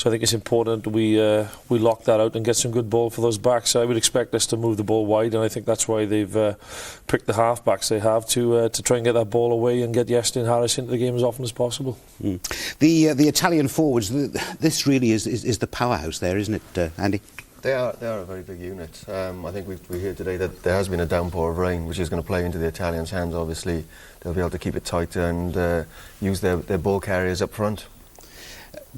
So I think it's important we lock that out and get some good ball for those backs. I would expect us to move the ball wide, and I think that's why they've picked the half-backs they have to try and get that ball away and get Yestin and Harris into the game as often as possible. The Italian forwards, this really is the powerhouse there, isn't it, Andy? They are a very big unit. I think we hear today that there has been a downpour of rain, which is going to play into the Italians' hands. Obviously, they'll be able to keep it tight and use their ball carriers up front.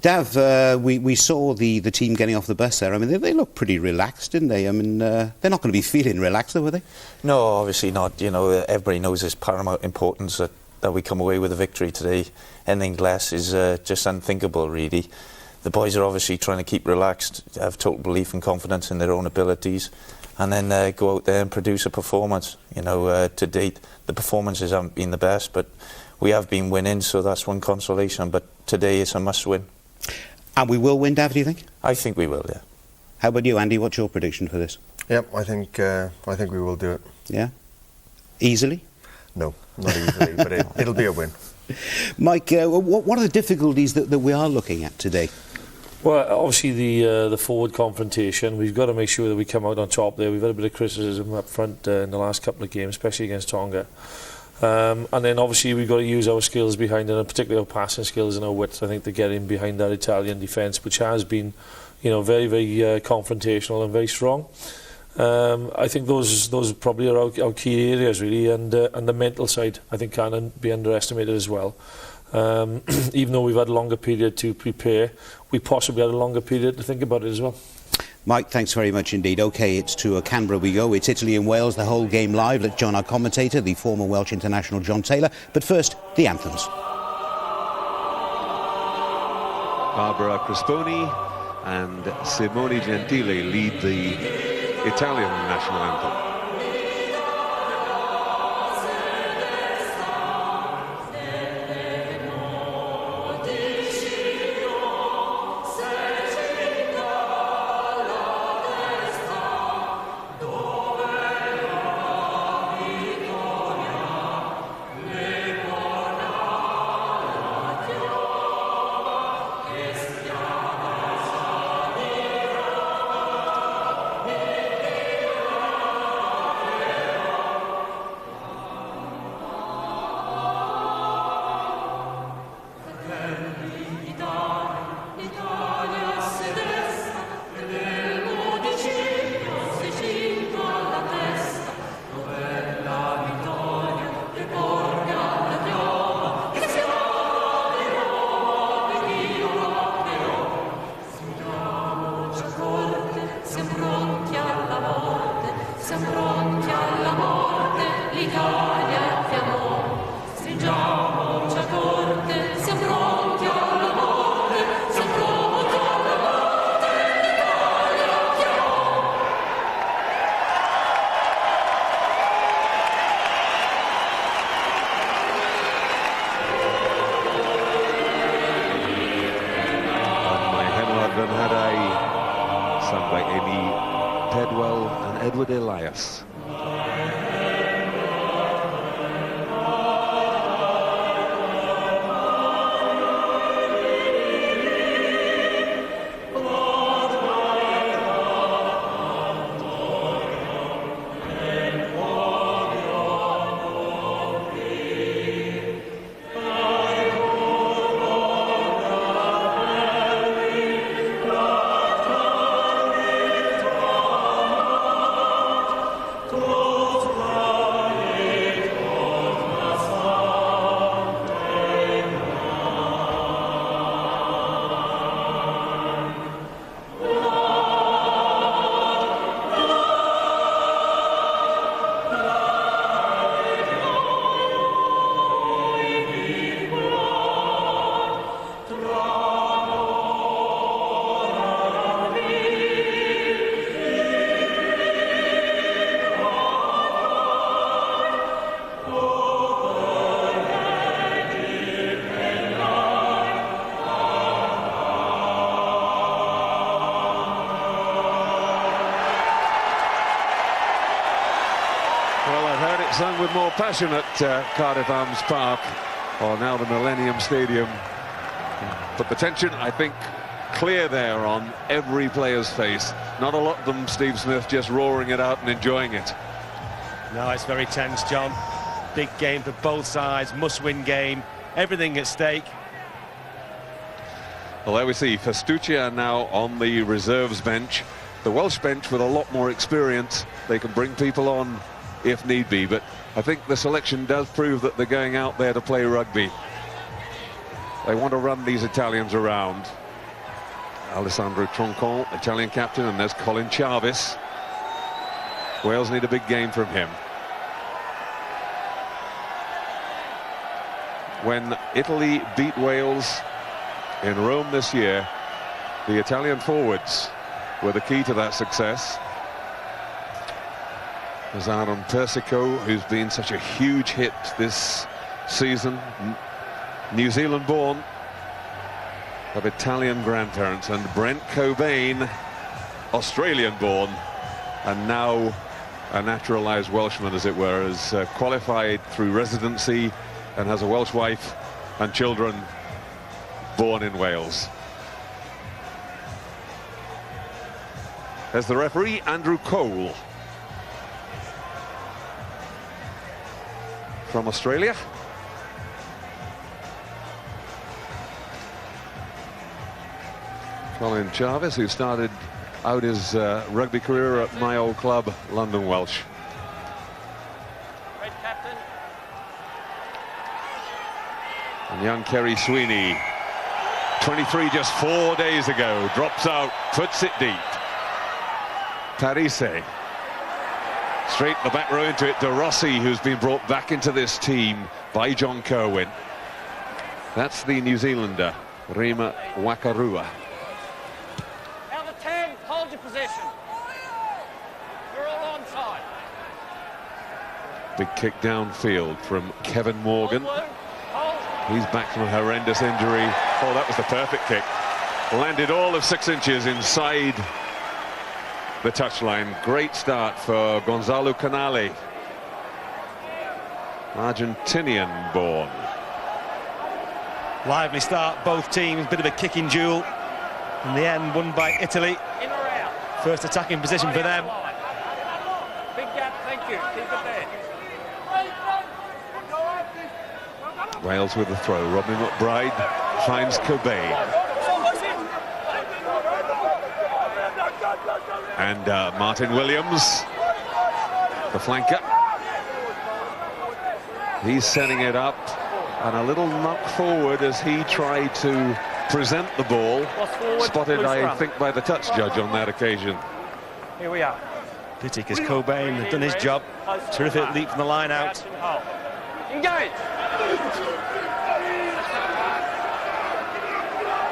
Dav, we saw the team getting off the bus there. I mean, they look pretty relaxed, didn't they? I mean, they're not going to be feeling relaxed, though, were they? No, obviously not. You know, everybody knows it's paramount importance that we come away with a victory today. Anything less is just unthinkable, really. The boys are obviously trying to keep relaxed, have total belief and confidence in their own abilities, and then go out there and produce a performance. You know, to date, the performances haven't been the best, but we have been winning, so that's one consolation. But today it's a must-win. And we will win, Dav, do you think? I think we will, yeah. How about you, Andy? What's your prediction for this? Yep, I think we will do it. Yeah? Easily? No, not easily, but it'll be a win. Mike, what are the difficulties that we are looking at today? Well, obviously the forward confrontation, we've got to make sure that we come out on top there. We've had a bit of criticism up front in the last couple of games, especially against Tonga. And then obviously we've got to use our skills behind it, and particularly our passing skills and our width, I think, to get in behind that Italian defence, which has been, you know, very, very confrontational and very strong. I think those probably are our key areas, really, and the mental side, I think, can be underestimated as well. Even though we've had a longer period to prepare, we possibly had a longer period to think about it as well. Mike, thanks very much indeed. OK, it's to Canberra we go. It's Italy and Wales, the whole game live. Let's join our commentator, the former Welsh international John Taylor. But first, the anthems. Barbara Crisponi and Simone Gentile lead the Italian national anthem. Sung by Amy Pedwell and Edward Elias. Sung with more passion at Cardiff Arms Park, or now the Millennium Stadium. But the tension, I think, clear there on every player's face. Not a lot of them, Steve Smith, just roaring it out and enjoying it. No, it's very tense, John. Big game for both sides, must-win game, everything at stake. Well, there we see Festuccia now on the reserves bench. The Welsh bench with a lot more experience. They can bring people on if need be, but I think the selection does prove that they're going out there to play rugby. They want to run these Italians around. Alessandro Troncon, Italian captain, and there's Colin Jarvis. Wales need a big game from him. When Italy beat Wales in Rome this year, the Italian forwards were the key to that success. There's Aaron Persico, who's been such a huge hit this season. New Zealand born, of Italian grandparents, and Brent Cobain, Australian born, and now a naturalised Welshman, as it were, has qualified through residency and has a Welsh wife and children born in Wales. There's the referee, Andrew Cole, from Australia. Colin Jarvis, who started out his rugby career at my old club, London Welsh. Red captain. And young Kerry Sweeney, 23 just 4 days ago, drops out, puts it deep. Parise. Straight the back row into it, De Rossi, who's been brought back into this team by John Kerwin. That's the New Zealander, Rima Wakarua. Out of 10, hold your position. You're all onside. Big kick downfield from Kevin Morgan. Hold. He's back from a horrendous injury. Oh, that was the perfect kick. Landed all of 6 inches inside the touchline. Great start for Gonzalo Canale, Argentinian born. Lively start, both teams, bit of a kicking duel. In the end, won by Italy. In or out. First attacking position for them. Big gap, thank you. Keep it there. Wales with the throw. Robbie McBride finds Cobain. And Martin Williams, the flanker. He's setting it up, and a little knock forward as he tried to present the ball. Spotted, I think, by the touch judge on that occasion. Here we are. Pity, because Cobain has done his job. Terrific leap from the line out. Engage.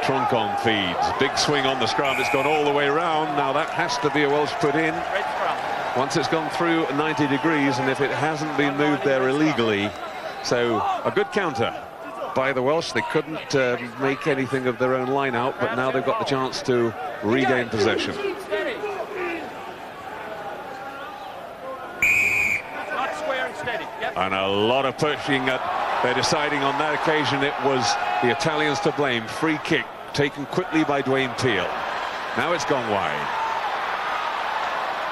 Troncon feeds. Big swing on the scrum. It's gone all the way around. Now that has to be a Welsh put in. Red scrum. Once it's gone through 90 degrees, and if it hasn't been moved there illegally. So a good counter by the Welsh. They couldn't make anything of their own line out, but now they've got the chance to regain possession. Steady. Not square and steady. Yep. And a lot of pushing. They're deciding on that occasion it was the Italians to blame. Free kick taken quickly by Dwayne Peel. Now it's gone wide.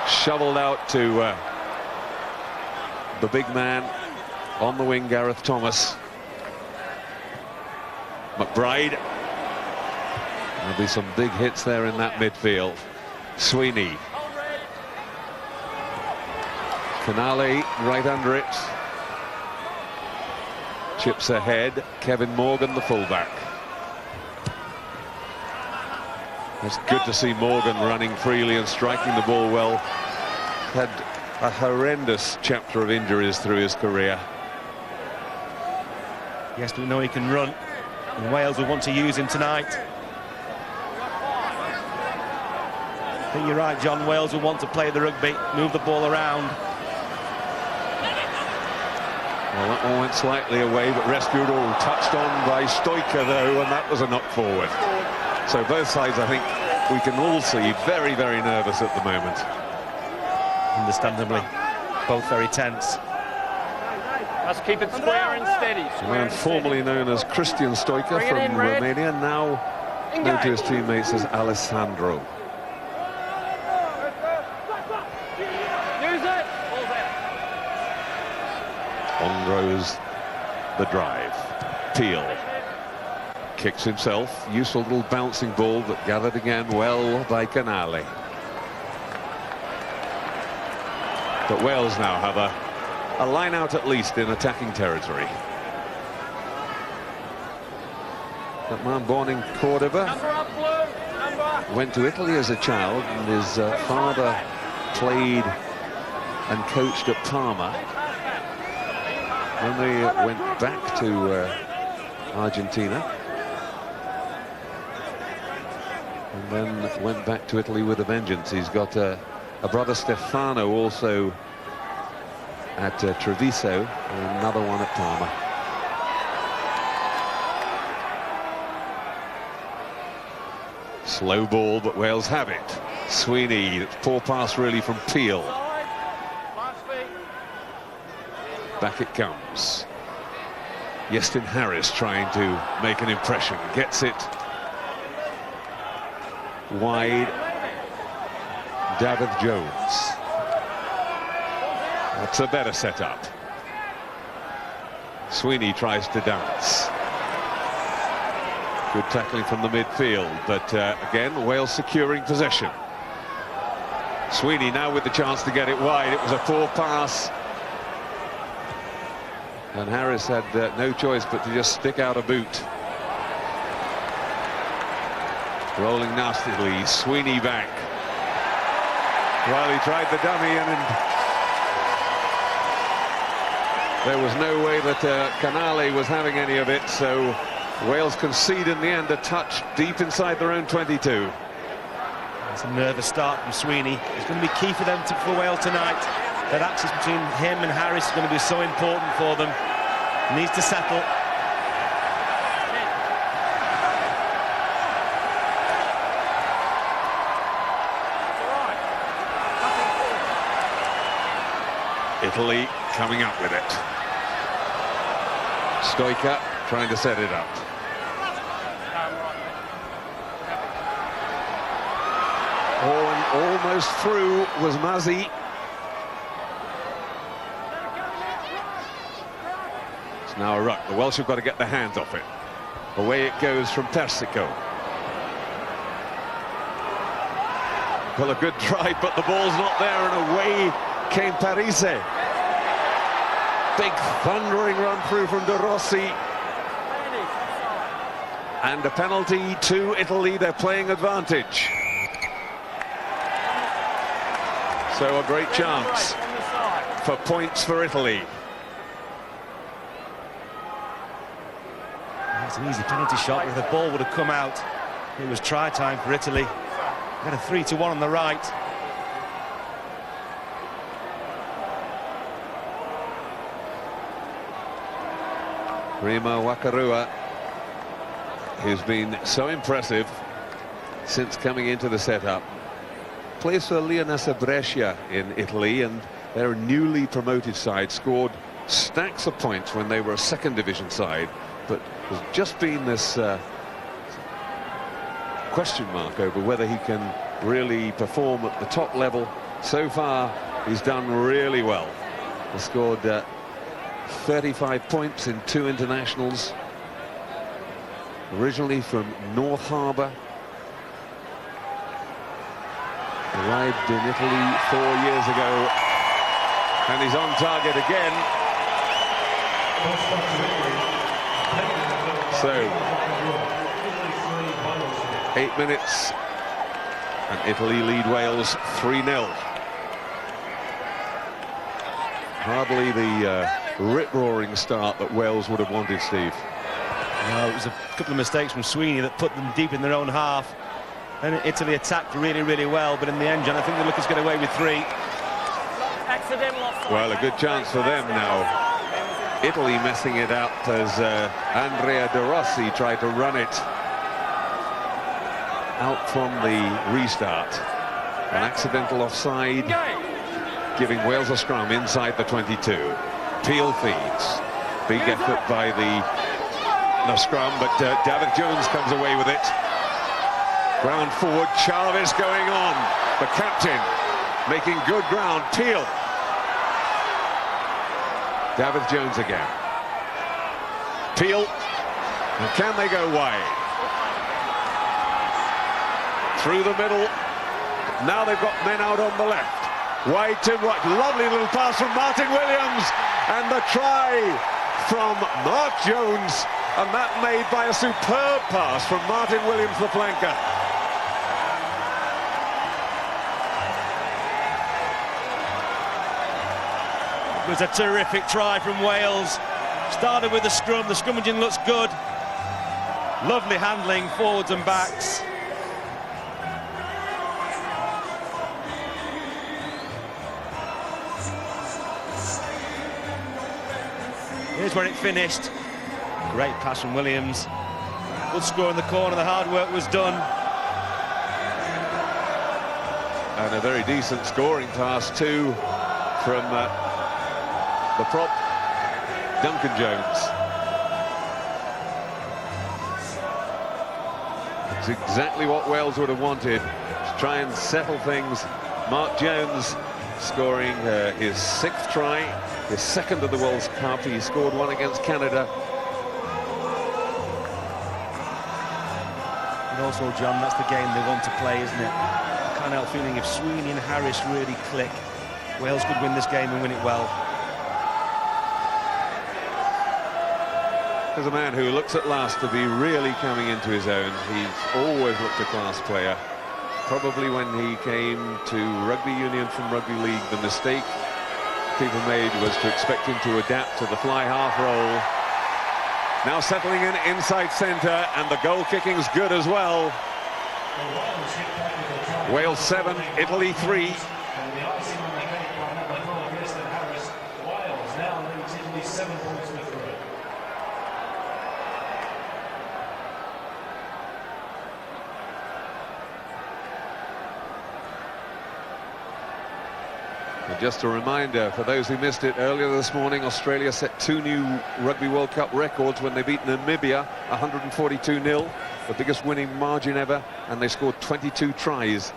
Shoveled out to the big man on the wing, Gareth Thomas. McBride. There'll be some big hits there in that midfield. Sweeney. Canale right under it. Chips ahead. Kevin Morgan, the fullback. It's good to see Morgan running freely and striking the ball well. Had a horrendous chapter of injuries through his career. Yes, we know he can run, and Wales will want to use him tonight. I think you're right, John. Wales will want to play the rugby, move the ball around. Well, that one went slightly away, but rescued all. Touched on by Stoiker, though, and that was a knock forward. So both sides, I think, we can all see very, very nervous at the moment. Understandably, both very tense. Let's keep it square and steady. A man formerly known as Christian Stoiker Bring it from in, Red. Romania, now known to his teammates as Alessandro. Use it. Ball's in. On goes the drive. Peel kicks himself. Useful little bouncing ball, but gathered again well by Canale. But Wales now have a line out at least in attacking territory. That man born in Cordoba Number up, Blue. Number. went to Italy as a child, and his father played and coached at Parma. When they went back to Argentina, and then went back to Italy with a vengeance. He's got a brother Stefano also at Treviso, and another one at Parma. Slow ball, but Wales have it. Sweeney, poor pass really from Peel. Back it comes. Iestyn Harris trying to make an impression. Gets it wide. David Jones. That's a better setup. Sweeney tries to dance. Good tackling from the midfield, but again, Wales securing possession. Sweeney now with the chance to get it wide. It was a poor pass. And Harris had no choice but to just stick out a boot. Rolling nastily, Sweeney back. Well, he tried the dummy, and there was no way that Canale was having any of it, so Wales concede in the end a touch deep inside their own 22. It's a nervous start from Sweeney. It's going to be key for them for Wales tonight. That access between him and Harris is going to be so important for them. He needs to settle. Italy coming up with it. Stoica trying to set it up. Oh, and almost through was Mazzi. It's now a ruck. The Welsh have got to get their hands off it. Away it goes from Persico. Well, a good try, but the ball's not there, and away came Parise. Big thundering run through from De Rossi. And a penalty to Italy. They're playing advantage. So a great chance for points for Italy. It's an easy penalty shot. If the ball would have come out, it was try time for Italy. Got a 3-1 on the right. Rima Wakarua, who's been so impressive since coming into the setup. Plays for Leonessa Brescia in Italy, and they're a newly promoted side. Scored stacks of points when they were a second division side, but there's just been this question mark over whether he can really perform at the top level. So far, he's done really well. He scored 35 points in 2 internationals. Originally from North Harbour. Arrived in Italy 4 years ago, and he's on target again. So 8 minutes, and Italy lead Wales 3-0. Hardly the rip-roaring start that Wales would have wanted, Steve. No, it was a couple of mistakes from Sweeney that put them deep in their own half. And Italy attacked really, really well, but in the end, John, I think they're looking to get away with 3. Well, a good chance for them now. Italy messing it up as Andrea De Rossi tried to run it out from the restart. An accidental offside, giving Wales a scrum inside the 22. Peel feeds. Big effort by the scrum, but David Jones comes away with it. Ground forward, Chavez going on. The captain making good ground. Peel. David Jones again. Peel. And can they go wide? Through the middle. Now they've got men out on the left. Wide to right. Lovely little pass from Martin Williams. And the try from Mark Jones. And that made by a superb pass from Martin Williams, the flanker. It was a terrific try from Wales. Started with the scrum. The scrummaging looks good. Lovely handling, forwards and backs. Here's where it finished. Great pass from Williams. Good score in the corner. The hard work was done. And a very decent scoring pass too from the prop, Duncan Jones. It's exactly what Wales would have wanted, to try and settle things. Mark Jones scoring his 6th try, his 2nd of the World Cup. He scored one against Canada. And also, John, that's the game they want to play, isn't it? I can't help feeling if Sweeney and Harris really click, Wales could win this game and win it well. There's a man who looks at last to be really coming into his own. He's always looked a class player. Probably when he came to rugby union from rugby league, the mistake people made was to expect him to adapt to the fly half roll. Now settling in inside centre, and the goal kicking's good as well. Wales 7, Italy 3. And just a reminder for those who missed it earlier this morning, Australia set 2 new Rugby World Cup records when they beat Namibia 142-0, the biggest winning margin ever, and they scored 22 tries.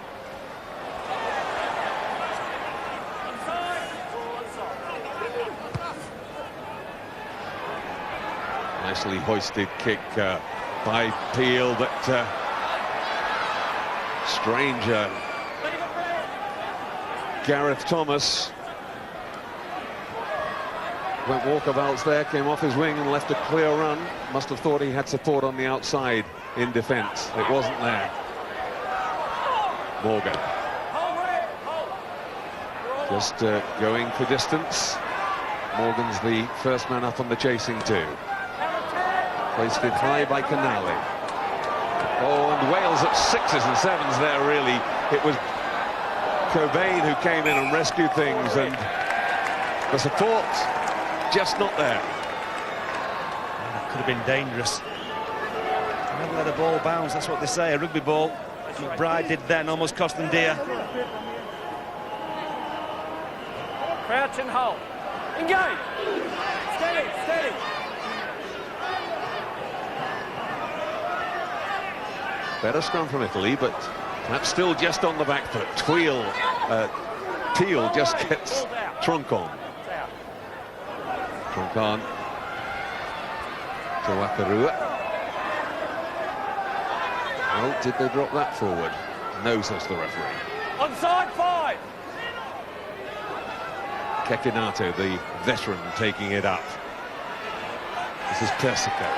Nicely hoisted kick by Peel, but stranger Gareth Thomas went walkabouts there, came off his wing and left a clear run. Must have thought he had support on the outside in defence. It wasn't there. Morgan just going for distance. Morgan's the first man up on the chasing two. Placed it high by Canali. Oh, and Wales at 6s and 7s there, really. It was Cobain who came in and rescued things, and the support just not there. That could have been dangerous. Never let a ball bounce, that's what they say, a rugby ball. McBride did then, almost cost them dear. Crouch and hold. Engage. Steady, steady. Better scrum from Italy, but perhaps still just on the back foot. Peel just gets Trunk on. Trunk on to Wakarua. Oh, did they drop that forward? No, says the referee. Onside 5. Kekinato, the veteran, taking it up. This is Persico.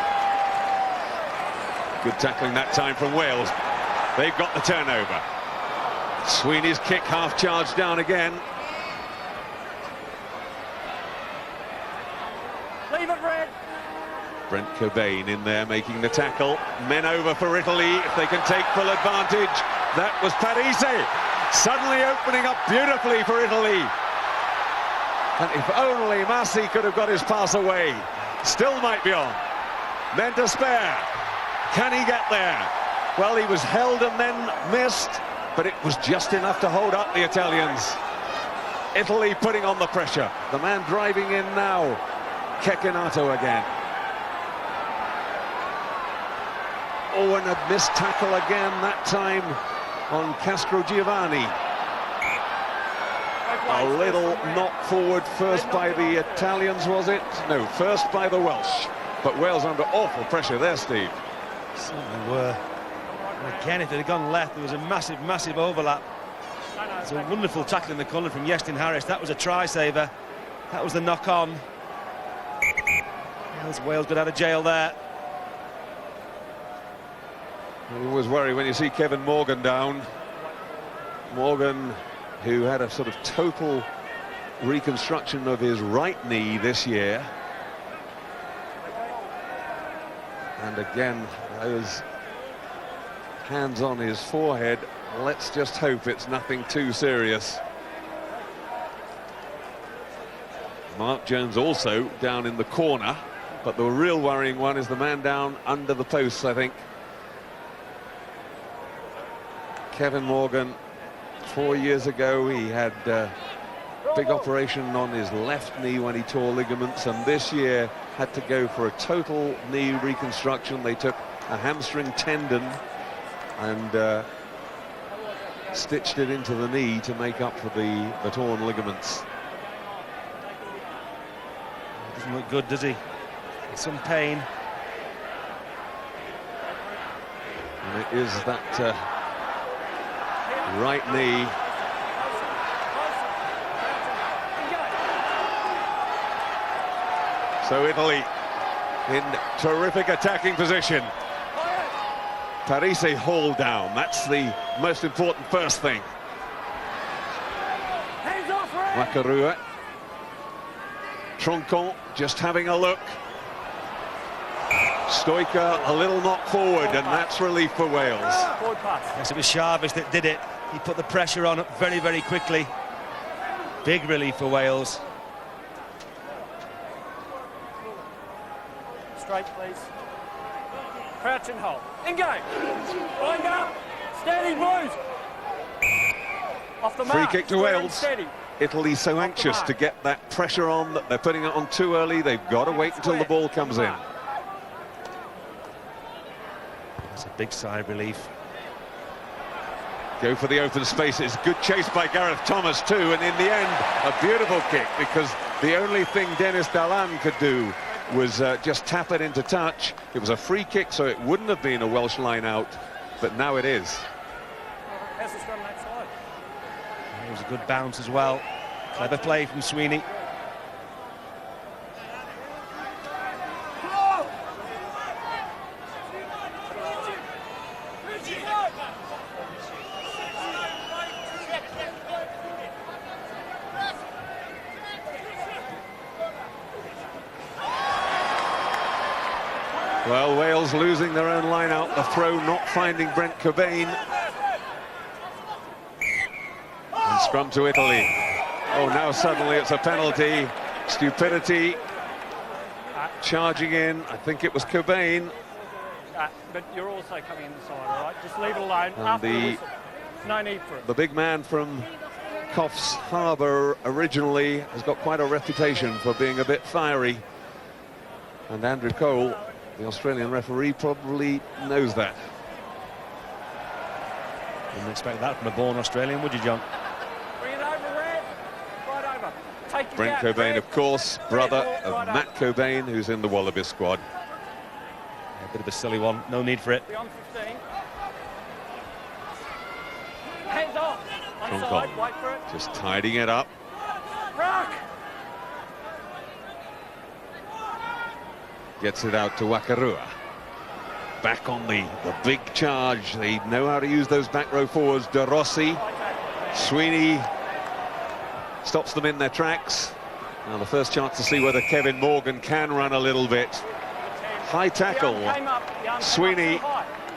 Good tackling that time from Wales. They've got the turnover. Sweeney's kick half charged down again. Leave it, Red. Brent Cobain in there making the tackle. Men over for Italy if they can take full advantage. That was Parise. Suddenly opening up beautifully for Italy. And if only Massi could have got his pass away. Still might be on. Men to spare. Can he get there? Well, he was held and then missed, but it was just enough to hold up the Italians. Italy putting on the pressure. The man driving in now, Kekinato again. Oh, and a missed tackle again, that time on Castro Giovanni. A little knock forward first by the Italians, was it? No, first by the Welsh. But Wales under awful pressure there, Steve. Certainly were. And again, if it had gone left, there was a massive, massive overlap. It's a wonderful tackle in the corner from Iestyn Harris. That was a try-saver. That was the knock-on. Wales got out of jail there. You always worry when you see Kevin Morgan down. Morgan, who had a sort of total reconstruction of his right knee this year. And again, those hands on his forehead. Let's just hope it's nothing too serious. Mark Jones also down in the corner, but the real worrying one is the man down under the posts, I think. Kevin Morgan, 4 years ago, he had a big operation on his left knee when he tore ligaments, and this year had to go for a total knee reconstruction. They took a hamstring tendon and stitched it into the knee to make up for the torn ligaments. Doesn't look good, does he? Some pain. And it is that right knee. So Italy in terrific attacking position. Parise hauled down. That's the most important first thing. Wakarua. Troncon just having a look. Stoica a little knock forward, and that's relief for Wales. Yes, it was Jarvis that did it. He put the pressure on very, very quickly. Big relief for Wales. Straight, please. Crouch and hold. Engage. Wind up. Steady, Blues. Off the mark. Free kick to Wales. Steady. Italy so anxious to get that pressure on that they're putting it on too early. They've got to wait until the ball comes in. That's a big sigh of relief. Go for the open spaces. Good chase by Gareth Thomas too, and in the end a beautiful kick, because the only thing Dennis Dallan could do was just tap it into touch. It was a free kick, so it wouldn't have been a Welsh line out, but now it is. It was a good bounce as well. Clever play from Sweeney. Well, Wales losing their own line out. The throw not finding Brent Cobain. And scrum to Italy. Oh, now suddenly it's a penalty. Stupidity. Charging in. I think it was Cobain. But you're also coming inside, all right? Just leave it alone. And After the whistle. No need for it. The big man from Coffs Harbour originally has got quite a reputation for being a bit fiery. And Andrew Cole, the Australian referee, probably knows that. Wouldn't expect that from a born Australian, would you, John? Bring it over, Red. Right over. Take your Brent gap, Cobain, Red. of course, brother Red, of right Matt over. Cobain, who's in the Wallabies squad. A bit of a silly one, no need for it. Beyond 15. Hands off. Troncon. Onside, wait for it. Just tidying it up. Rock. Gets it out to Wakarua. Back on the big charge. They know how to use those back row forwards. De Rossi. Sweeney stops them in their tracks. Now the first chance to see whether Kevin Morgan can run a little bit. High tackle. Sweeney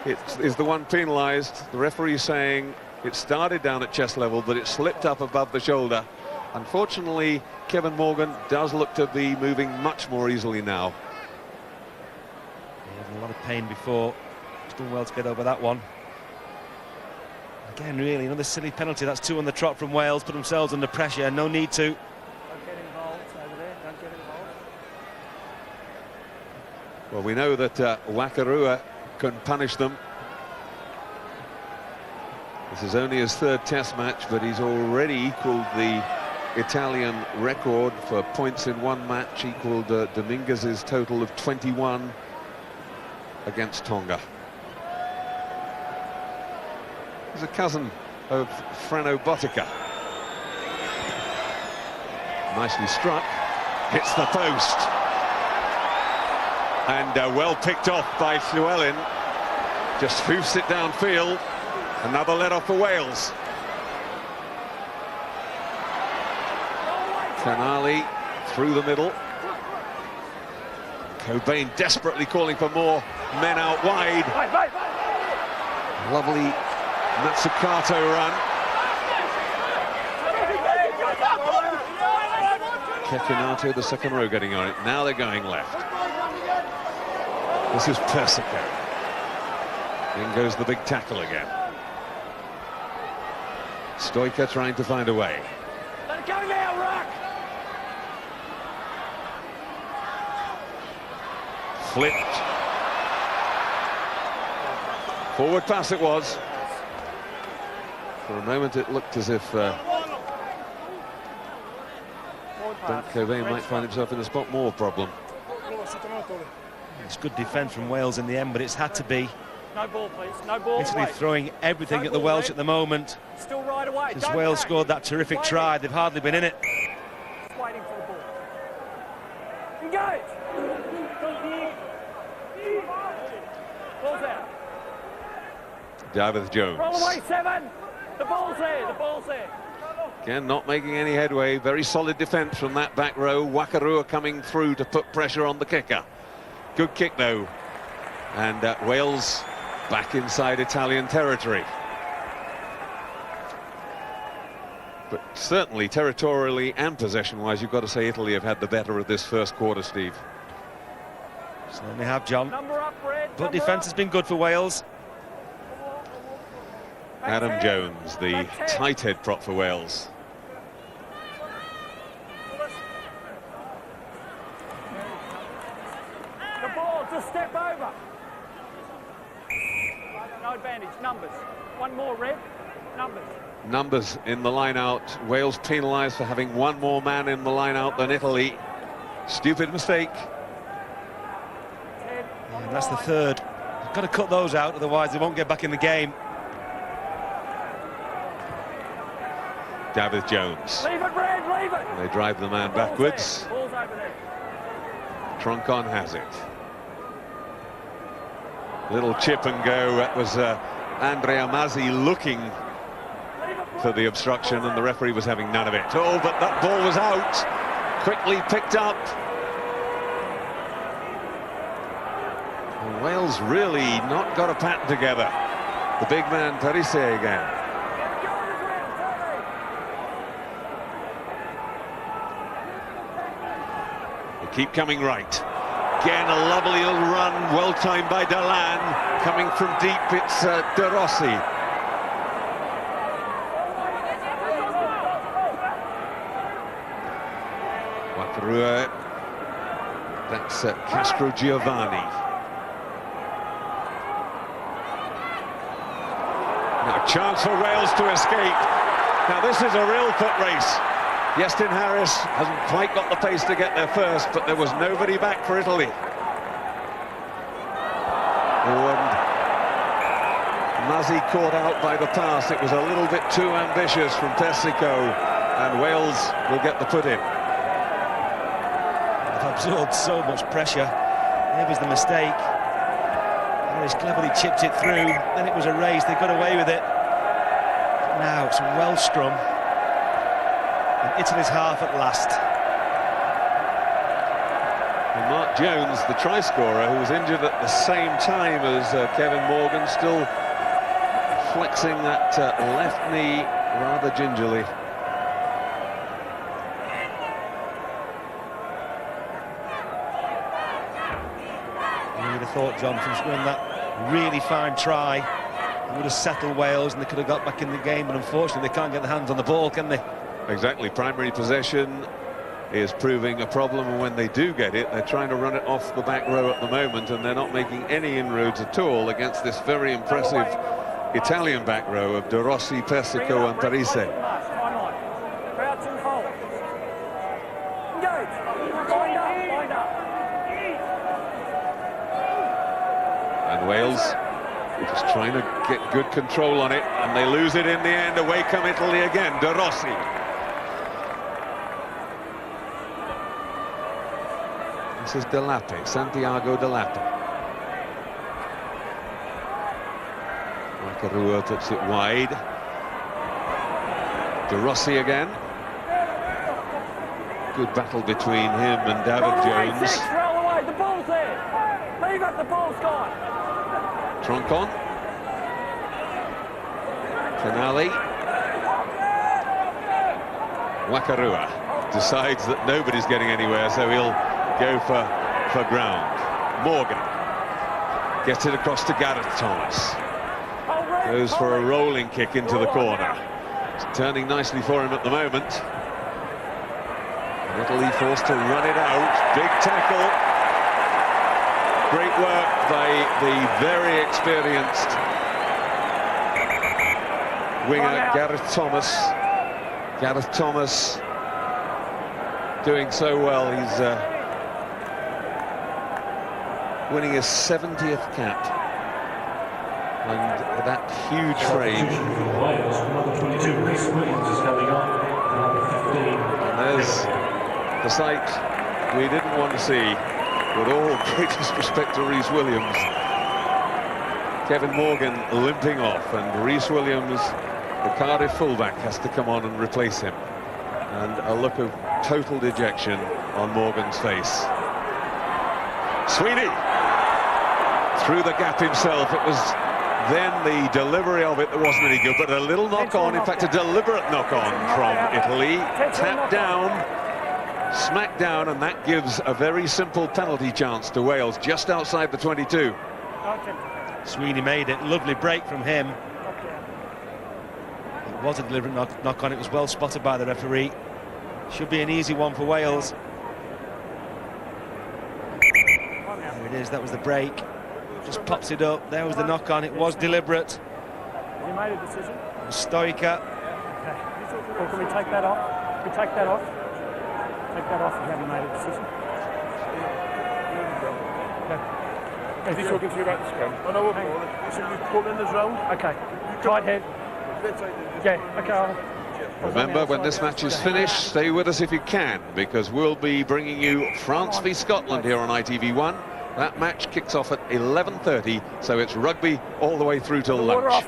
is the one penalised. The referee saying it started down at chest level, but it slipped up above the shoulder. Unfortunately, Kevin Morgan does look to be moving much more easily now. He had a lot of pain before. He's done well to get over that one. Again, really, another silly penalty. That's two on the trot from Wales. Put themselves under pressure. No need to. Don't get involved over there. Don't get involved. Well, we know that Wakarua can punish them. This is only his third test match, but he's already equalled the Italian record for points in one match, equalled Dominguez's total of 21 against Tonga. He's a cousin of Frano Botica. Nicely struck, hits the post, and well picked off by Llewellyn. Just hoofs it downfield. Another let off for Wales. Canali through the middle. Cobain desperately calling for more men out wide. Lovely Matsukato run. Kekinato, the second row, getting on it. Now they're going left. This is Persico. In goes the big tackle again. Stoica trying to find a way. Let it go now, Rock! Flipped. Forward pass it was. For a moment it looked as if Brent Cobain might find himself in a spot more problem. It's good defence from Wales in the end, but it's had to be. No ball, please. No ball. Italy Wait. throwing everything No at the ball, Welsh mate. at the moment. Still right away. Since Don't Wales pack. scored that terrific Waiting. try, they've hardly been in it. Just waiting for the ball. Engage! Ball's out. David Jones. Roll away, 7. The ball's there. The ball's there. Again, not making any headway. Very solid defence from that back row. Wakarua coming through to put pressure on the kicker. Good kick, though. And Wales back inside Italian territory. But certainly, territorially and possession-wise, you've got to say Italy have had the better of this first quarter, Steve. Certainly have, John. Number up, Red. But Number defence up. has been good for Wales. Adam Back Jones, the Back 10. tight head prop for Wales. The ball, just step over. No advantage. Numbers. One more, Red. Numbers. Numbers in the line-out. Wales penalised for having one more man in the line-out than Italy. Stupid mistake. 10. And that's the third. They've got to cut those out, otherwise they won't get back in the game. David Jones. Leave it, Red. Leave it. They drive the man Ball's backwards. there. Ball's over there. Troncon has it. Little chip and go. That was Andrea Mazzi looking for the obstruction, and the referee was having none of it. Oh, but that ball was out. Quickly picked up. And Wales really not got a pattern together. The big man Parise again. They keep coming right. Again, a lovely little run, well timed by Delan. Coming from deep, it's De Rossi. Wakarua, that's Castro Giovanni. Now, chance for Wales to escape. Now, this is a real foot race. Iestyn Harris hasn't quite got the pace to get there first, but there was nobody back for Italy. Oh, and Mazzi caught out by the pass. It was a little bit too ambitious from Persico, and Wales will get the put in. They've absorbed so much pressure. There was the mistake. Harris cleverly chipped it through, then it was a race, they got away with it. But now it's well strung. And Italy's half at last. And Mark Jones, the try scorer, who was injured at the same time as Kevin Morgan, still flexing that left knee rather gingerly. You would have thought, John, from scoring that really fine try, it would have settled Wales and they could have got back in the game, but unfortunately they can't get their hands on the ball, can they? Exactly, primary possession is proving a problem, and when they do get it, they're trying to run it off the back row at the moment, and they're not making any inroads at all against this very impressive Italian back row of De Rossi, Persico and Parise. And Wales just trying to get good control on it, and they lose it in the end. Away come Italy again, De Rossi. This is De Lappe, Santiago De Lappe. Makarua puts it wide. De Rossi again. Good battle between him and David Jones. The ball's there. Leave it, the ball's gone. Troncon. Canali. Wakarua decides that nobody's getting anywhere, so he'll go for ground. Morgan gets it across to Gareth Thomas. Goes for a rolling kick into the corner. It's turning nicely for him at the moment. Italy forced to run it out. Big tackle. Great work by the very experienced winger Gareth Thomas. Gareth Thomas doing so well. He's winning his 70th cap, and that huge frame. And there's the sight we didn't want to see, with all greatest respect to Rhys Williams. Kevin Morgan limping off, and Rhys Williams, the Cardiff fullback, has to come on and replace him. And a look of total dejection on Morgan's face. Sweeney through the gap himself. It was then the delivery of it that wasn't any good, but a little knock-on, in fact a deliberate knock-on from Italy. Tap down, smack down, and that gives a very simple penalty chance to Wales just outside the 22. Sweeney made it. Lovely break from him. It was a deliberate knock-on. It was well spotted by the referee. Should be an easy one for Wales. There it is. That was the break. Just pops it up. There was the knock-on. It was deliberate. You made a decision? Stoica. Okay. Or can we take that off? Can we take that off? Take that off if you haven't made a decision. Okay. Is he talking to you about the scrum? I know what you pull in the zone. Okay. Tight head. Yeah, okay. Remember, when this match is finished, stay with us if you can, because we'll be bringing you France v Scotland here on ITV1. That match kicks off at 11:30, so it's rugby all the way through till lunch.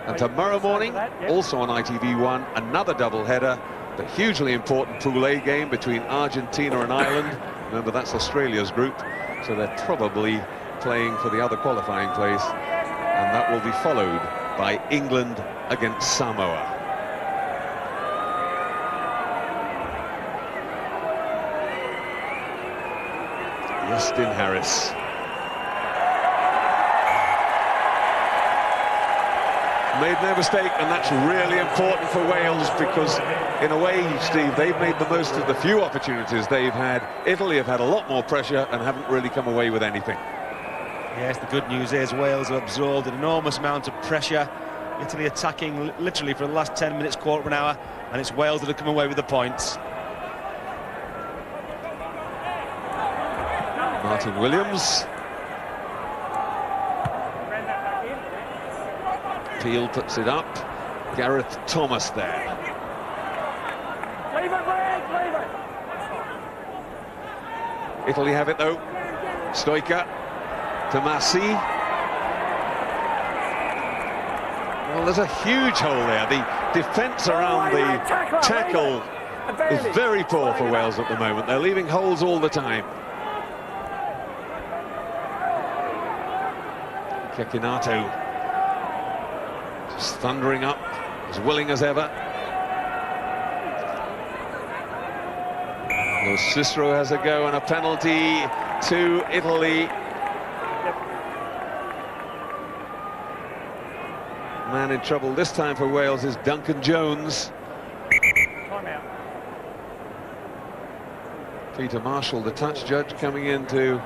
And tomorrow morning, also on ITV1, another double-header, the hugely important Pool A game between Argentina and Ireland. Remember, that's Australia's group, so they're probably playing for the other qualifying place. And that will be followed by England against Samoa. Justin Harris. Made no mistake, and that's really important for Wales, because in a way, Steve, they've made the most of the few opportunities they've had. Italy have had a lot more pressure and haven't really come away with anything. Yes, the good news is Wales have absorbed an enormous amount of pressure. Italy attacking literally for the last 10 minutes, quarter of an hour, and it's Wales that have come away with the points. Martin Williams. Peel puts it up. Gareth Thomas there. Leave it, Red, leave it. Italy have it though. Stoica to Massi. Well, there's a huge hole there. The defence around the tackle is very poor for Wales at the moment. They're leaving holes all the time. Kekinato just thundering up, as willing as ever. Well, Cicero has a go, and a penalty to Italy. Man in trouble this time for Wales is Duncan Jones. Time out. Peter Marshall, the touch judge, coming in to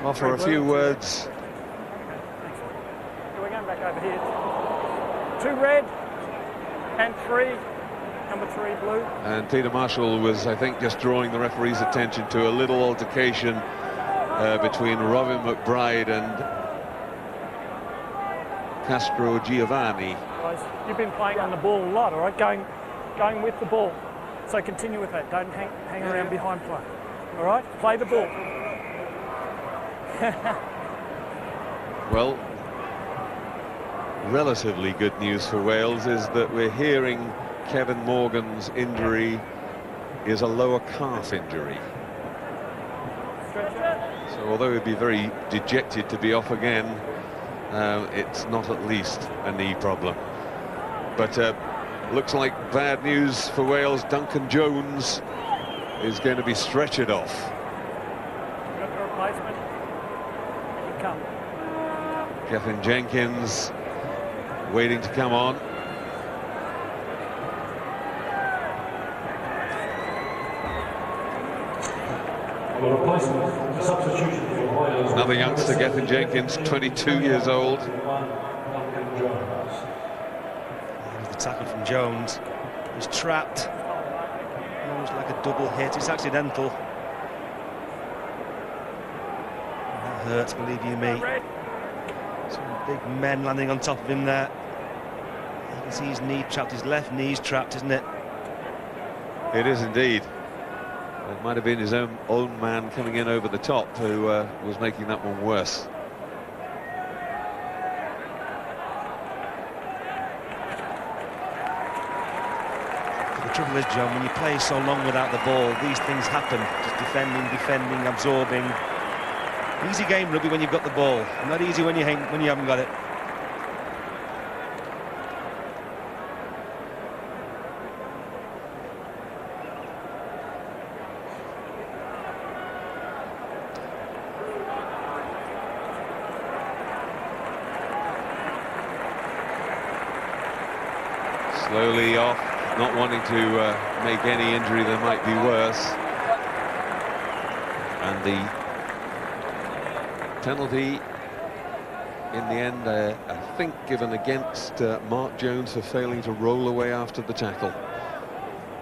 offer a few words. We're going back over here. 2 red and 3, number 3 blue. And Peter Marshall was, I think, just drawing the referee's attention to a little altercation between Robin McBride and Castro Giovanni. Guys, you've been playing on the ball a lot, all right? Going with the ball. So continue with that. Don't hang around behind play. All right? Play the ball. Well, relatively good news for Wales is that we're hearing Kevin Morgan's injury is a lower calf injury. So although he'd be very dejected to be off again, it's not at least a knee problem. But looks like bad news for Wales. Duncan Jones is going to be stretchered off. Got the replacement. You come. Gethin Jenkins waiting to come on. Another youngster, Gethin Jenkins, 22 years old. The tackle from Jones. He's trapped. Almost like a double hit. It's accidental. That hurts, believe you me. Some big men landing on top of him there. You can see his knee trapped, his left knee's trapped, isn't it? It is indeed. It might have been his own man coming in over the top who was making that one worse. The trouble is, John, when you play so long without the ball, these things happen. Just defending, absorbing. Easy game rugby when you've got the ball. Not easy when you haven't got it. Slowly off, not wanting to make any injury that might be worse. And the penalty in the end, I think, given against Mark Jones for failing to roll away after the tackle.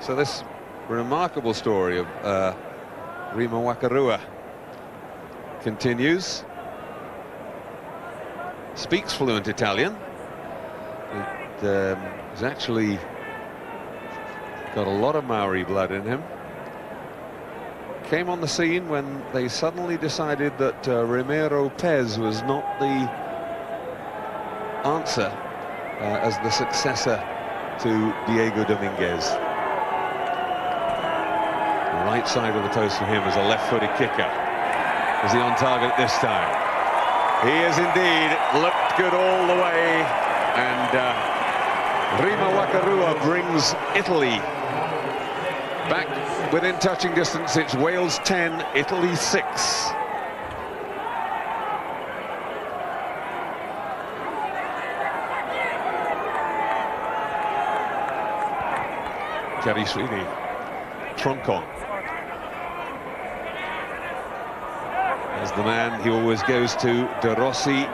So this remarkable story of Rima Wakarua continues. Speaks fluent Italian. He's actually got a lot of Maori blood in him. Came on the scene when they suddenly decided that Romero Pez was not the answer as the successor to Diego Dominguez. The right side of the post for him is a left-footed kicker. Is he on target this time? He is indeed. Looked good all the way, and Rima Wakarua brings Italy back within touching distance. It's Wales 10, Italy 6. Chiarissini, Troncon. As the man he always goes to, De Rossi.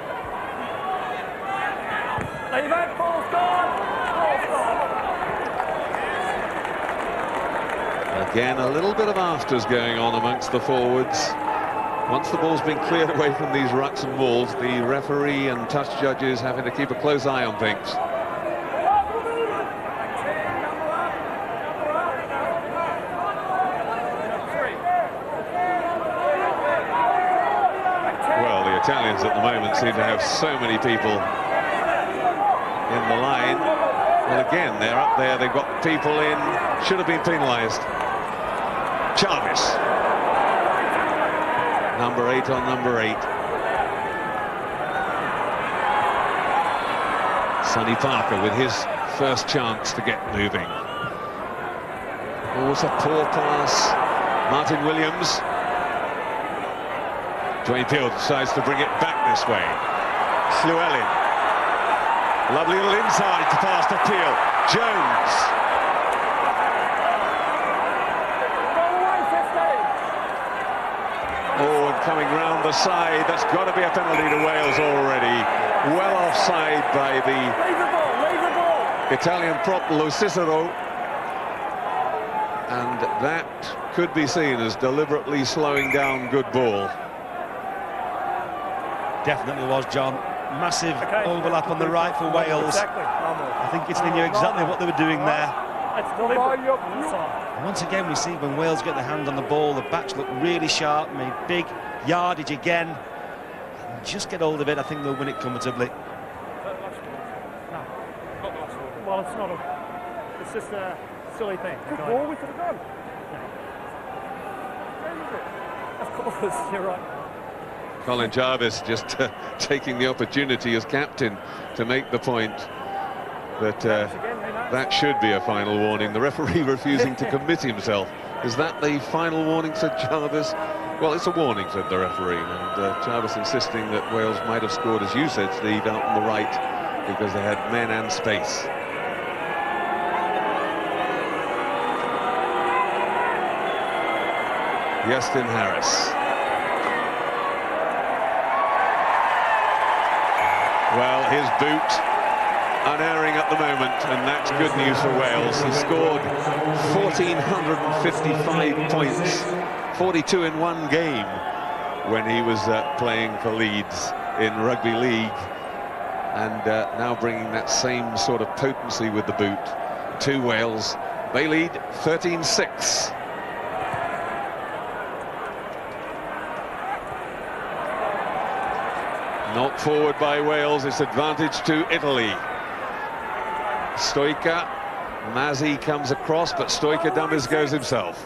Again, a little bit of afters going on amongst the forwards. Once the ball's been cleared away from these rucks and balls, the referee and touch judges having to keep a close eye on things. Well, the Italians at the moment seem to have so many people in the line. Well, again, they're up there, they've got people in, should have been penalised. Jarvis, number 8 on number 8. Sonny Parker with his first chance to get moving. Oh, it's a poor pass. Martin Williams. Dwayne Peel decides to bring it back this way. Llewellyn. Lovely little inside to pass to Peel. Jones. other side. That's got to be a penalty to Wales already. Well offside by the Italian prop Lo Cicero. And that could be seen as deliberately slowing down good ball. Definitely was, John. Massive overlap on the right for Wales. I think Italy knew exactly what they were doing there. And once again, we see when Wales get their hand on the ball, the backs look really sharp, made big yardage again. And just get hold of it, I think they'll win it comfortably. Well, it's not it's just a silly thing. Good ball, we could have done. Of course, you're right. Colin Jarvis just taking the opportunity as captain to make the point that that should be a final warning. The referee refusing to commit himself. Is that the final warning, said Jarvis? Well, it's a warning, said the referee, and Jarvis insisting that Wales might have scored, as you said, Steve, out on the right because they had men and space. Justin Harris. Well, his boot unerring at the moment, and that's good news for Wales. He scored 1,455 points, 42 in one game when he was playing for Leeds in Rugby League, and now bringing that same sort of potency with the boot to Wales. They lead 13-6. Knocked forward by Wales, it's advantage to Italy. Stoica, Mazzi comes across, but Stoica dummies goes himself.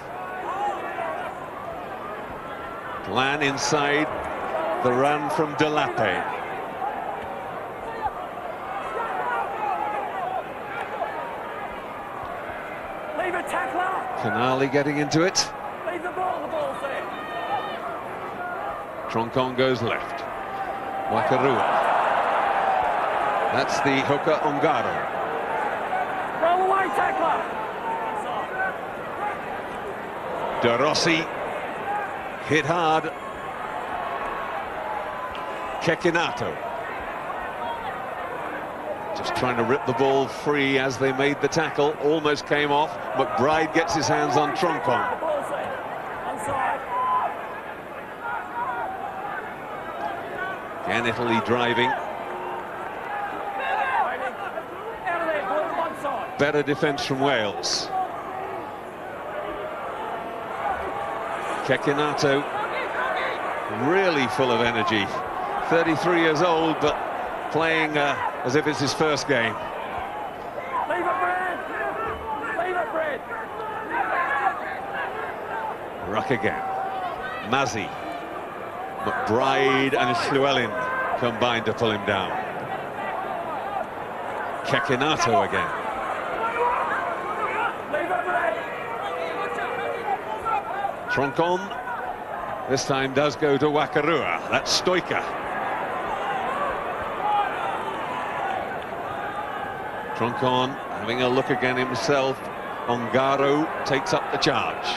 Plan inside, the run from Delape. Leave it, tackler! Canali getting into it. Leave the ball's there. Troncon goes left. Wakarua. That's the hooker Ongaro. Roll away, tackler! De Rossi hit hard. Kekinato just trying to rip the ball free as they made the tackle. Almost came off. McBride gets his hands on Troncon. Again, Italy driving. Better defence from Wales. Kekinato really full of energy. 33 years old, but playing as if it's his first game. Leave it, Brad! Leave it, Brad! Ruck again. Mazzi. McBride and Llewellyn combined to pull him down. Kekinato again. Troncon this time does go to Wakarua. That's Stoica. Troncon having a look again himself. Ongaro takes up the charge.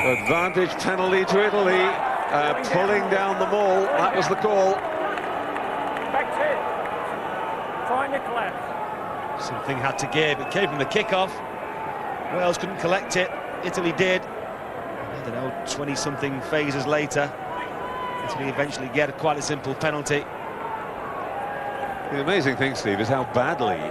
Advantage penalty to Italy, pulling down the maul. That was the call. Back 10. Trying to collapse. Something had to give. It came from the kickoff. Wales couldn't collect it. Italy did. I don't know, 20-something phases later, Italy eventually get quite a simple penalty. The amazing thing, Steve, is how badly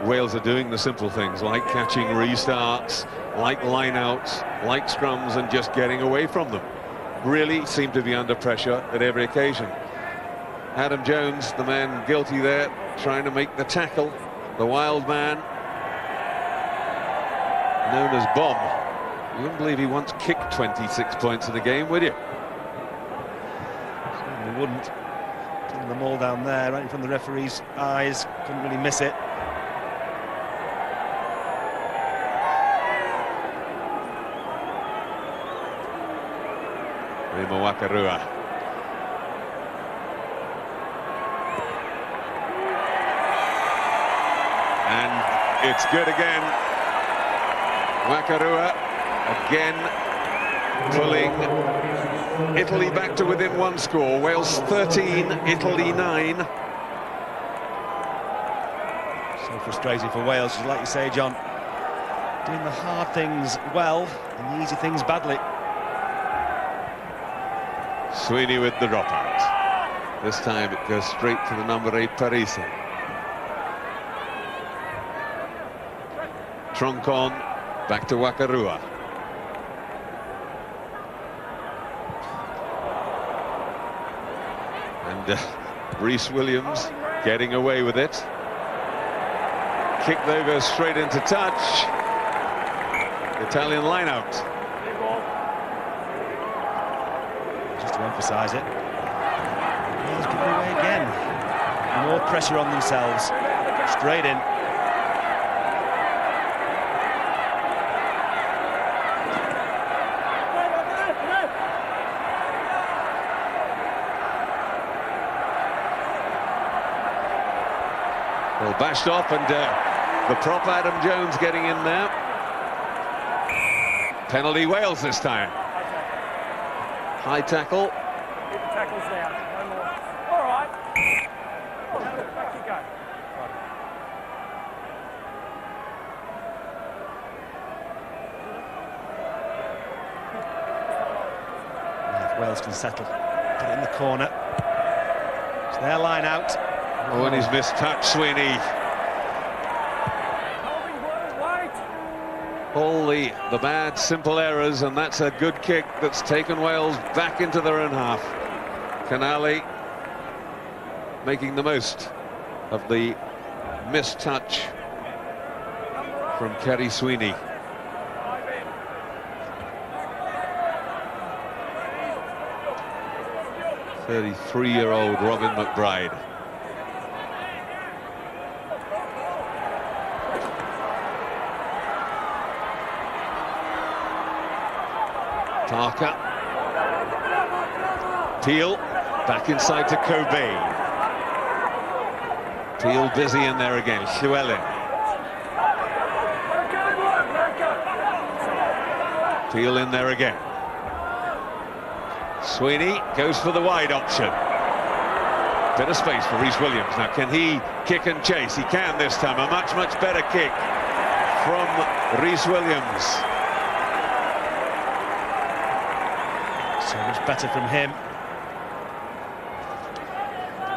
Wales are doing the simple things, like catching restarts, like line-outs, like scrums, and just getting away from them. Really seem to be under pressure at every occasion. Adam Jones, the man guilty there, trying to make the tackle. The wild man, known as Bomb. You wouldn't believe he once kicked 26 points in a game, would you? Certainly wouldn't. Putting them all down there, right in front of the referee's eyes. Couldn't really miss it. Remo Wakarua. And it's good again. Wakarua again pulling Italy back to within one score. Wales 13, Italy 9. So frustrating for Wales, like you say, John. Doing the hard things well and the easy things badly. Sweeney with the dropout. This time it goes straight to the number 8 Parisi. Troncon back to Wakarua. And Rhys Williams getting away with it. Kick though goes straight into touch. Italian line out. Just to emphasise it. Wales giving away again. More pressure on themselves. Straight in. Well, bashed off, and the prop Adam Jones getting in there. Penalty Wales this time. High tackle. Keep the tackles down, no more. All right. Back you go. If Wales can settle, put it in the corner. It's their line out. Oh, and he's missed touch, Sweeney. All the bad, simple errors, and that's a good kick that's taken Wales back into their own half. Canali making the most of the missed touch from Kerry Sweeney. "33-year-old Robin McBride. Parker. Peel back inside to Cobain. Peel busy in there again. Llewellyn. Peel in there again. Sweeney goes for the wide option. Bit of space for Rhys Williams. Now can he kick and chase? He can this time. A much better kick from Rhys Williams. So much better from him.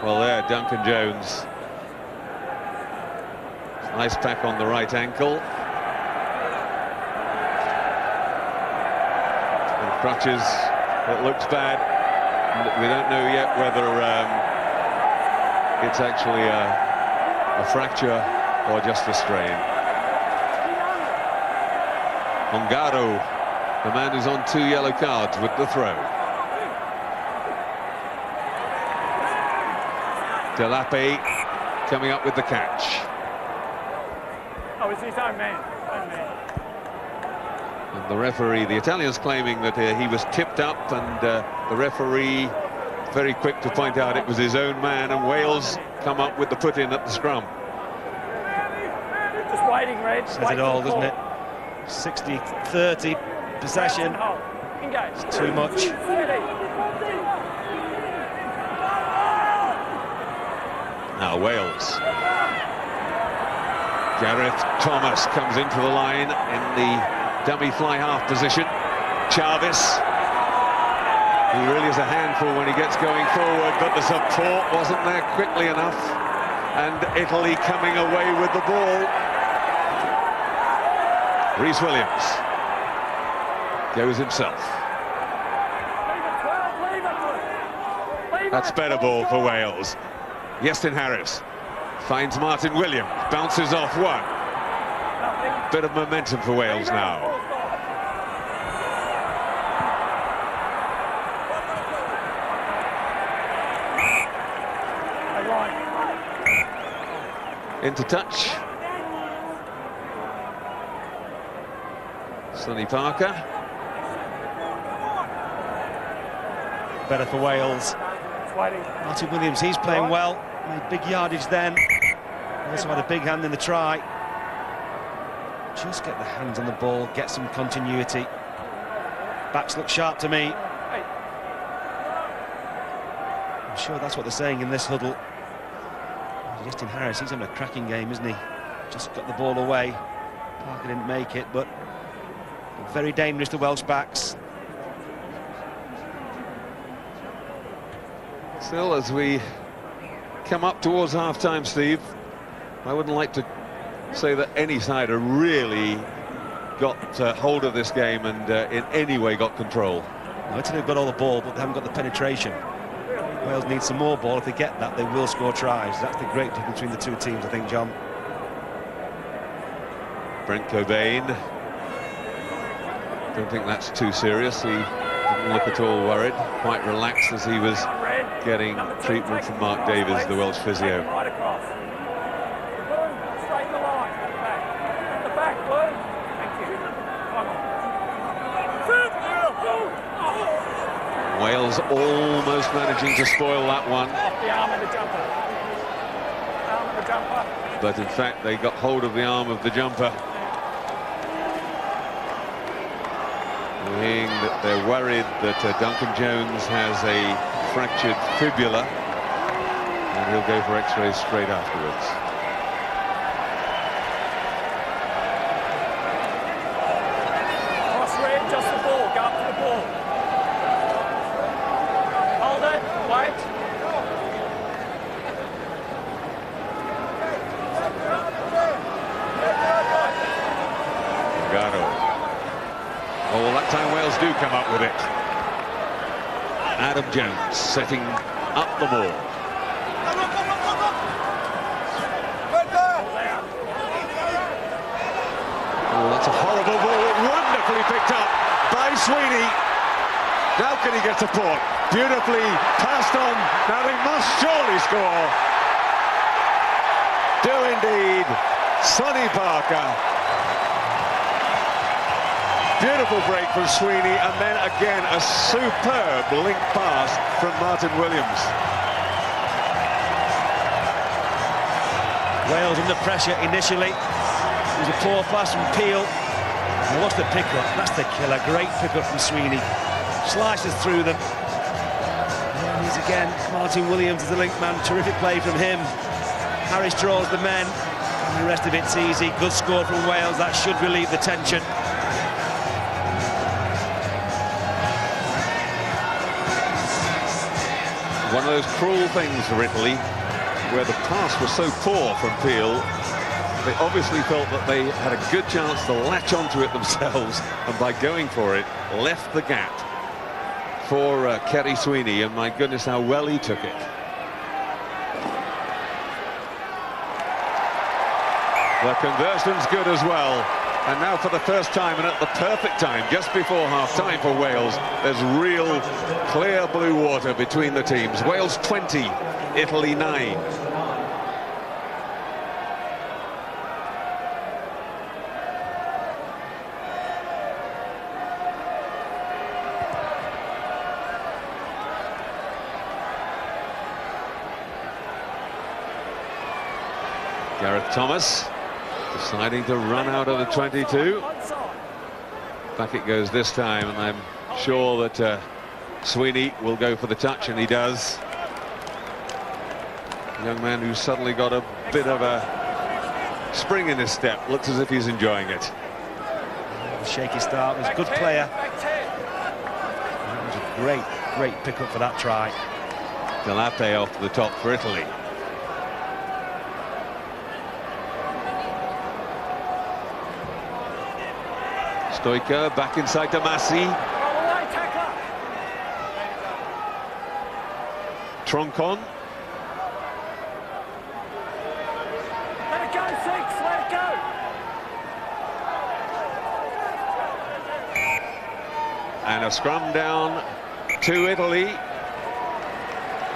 Well, there, Duncan Jones. Nice pack on the right ankle. And crutches, it looks bad. We don't know yet whether it's actually a fracture or just a strain. Ongaro, the man who's on 2 yellow cards, with the throw. Delape coming up with the catch. Oh, it's his own man. And the referee, the Italians claiming that he was tipped up, and the referee very quick to point out it was his own man, and Wales come up with the put in at the scrum. Just waiting, Red. Says it all, doesn't it? 60-30 possession. It's too much. Now Wales. Gareth Thomas comes into the line in the dummy fly half position. Jarvis, he really is a handful when he gets going forward, but the support wasn't there quickly enough, and Italy coming away with the ball. Rhys Williams goes himself. That's better ball for Wales. Iestyn Harris finds Martin Williams, bounces off one. Bit of momentum for Wales now. Into touch. Sonny Parker. Better for Wales. Martin Williams, he's playing well. Made big yardage then. He also had a big hand in the try. Just get the hands on the ball, get some continuity. Backs look sharp to me. I'm sure that's what they're saying in this huddle. Justin Harris, he's having a cracking game, isn't he? Just got the ball away. Parker didn't make it, but very dangerous to Welsh backs. Still, as we come up towards half-time, Steve, I wouldn't like to say that any side have really got hold of this game and in any way got control. No, Italy have got all the ball, but they haven't got the penetration. Wales need some more ball. If they get that, they will score tries. That's the great difference between the two teams, I think, John. Brent Cobain. Don't think that's too serious. He didn't look at all worried. Quite relaxed as he was getting treatment from Mark Davies, the Welsh physio. Wales almost managing to spoil that one. But in fact, they got hold of the arm of the jumper. Being that they're worried that Duncan Jones has a fractured fibula, and he'll go for x-rays straight afterwards. Cross red, just the ball, go up to the ball. Hold it, wait. Gano. Oh, well, that time Wales do come up with it. Adam Jones setting up the ball. Oh, that's a horrible ball, wonderfully picked up by Sweeney. Now can he get support? Beautifully passed on. Now they must surely score. Do indeed. Sonny Parker. Beautiful break from Sweeney, and then again a superb link pass from Martin Williams. Wales under pressure initially. It was a poor pass from Peel. And what's the pick-up? That's the killer. Great pick-up from Sweeney. Slices through them. And he's again Martin Williams is the link man. Terrific play from him. Harris draws the men. And the rest of it's easy. Good score from Wales. That should relieve the tension. One of those cruel things for Italy, where the pass was so poor from Peel, they obviously felt that they had a good chance to latch onto it themselves, and by going for it, left the gap for Kerry Sweeney, and my goodness, how well he took it. The conversion's good as well. And now for the first time, and at the perfect time, just before half-time for Wales, there's real clear blue water between the teams. Wales 20, Italy 9. Gareth Thomas deciding to run out of the 22. Back it goes this time, and I'm sure that Sweeney will go for the touch, and he does. A young man who's suddenly got a bit of a spring in his step. Looks as if he's enjoying it. Shaky start. Was a good player. That was a great pick-up for that try. Delate off to the top for Italy. Stoica back inside to Massi. Troncon. Let it go, Six, let it go. And a scrum down to Italy.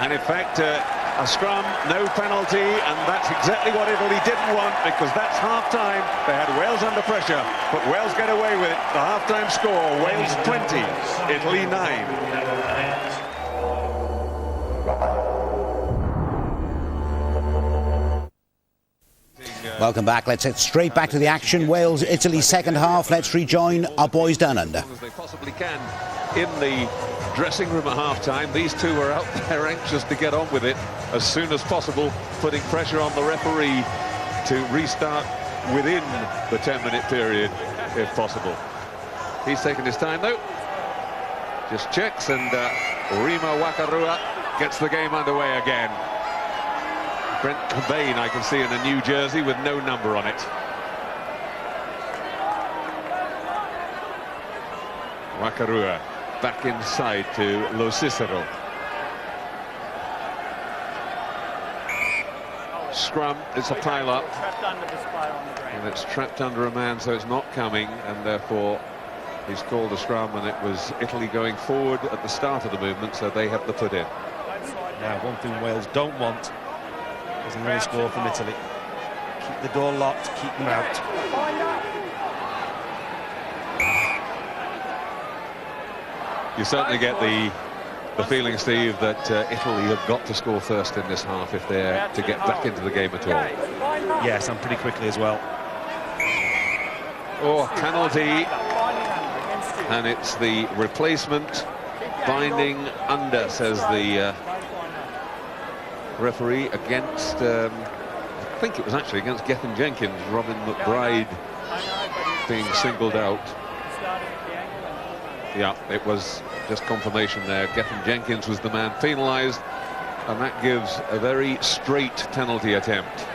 And in fact, a scrum, no penalty, and that's exactly what Italy didn't want, because that's half-time. They had Wales under pressure, but Wales get away with it. The half-time score, Wales 20, Italy 9. Welcome back. Let's head straight back to the action. Wales, Italy, second half. Let's rejoin our boys down under. As they possibly can in the dressing room at half-time. These two were out there anxious to get on with it as soon as possible, putting pressure on the referee to restart within the 10-minute period, if possible. He's taken his time, though. Just checks, and Rima Wakarua gets the game underway again. Brent Cobain, I can see in a new jersey with no number on it. Wakarua back inside to Lo Cicero. Scrum, it's a pile-up. And it's trapped under a man, so it's not coming, and therefore he's called a scrum, and it was Italy going forward at the start of the movement, so they have the put in. Now, one thing Wales don't want is another score from Italy. Keep the door locked, keep them out. You certainly get the feeling, Steve, that Italy have got to score first in this half if they're to get back into the game at all. Yes, and pretty quickly as well. Oh, penalty. And it's the replacement binding under, says the referee, against, I think it was actually against Gethin Jenkins. Robin McBride being singled out. Yeah, it was just confirmation there. Gethin Jenkins was the man penalised, and that gives a very straight penalty attempt.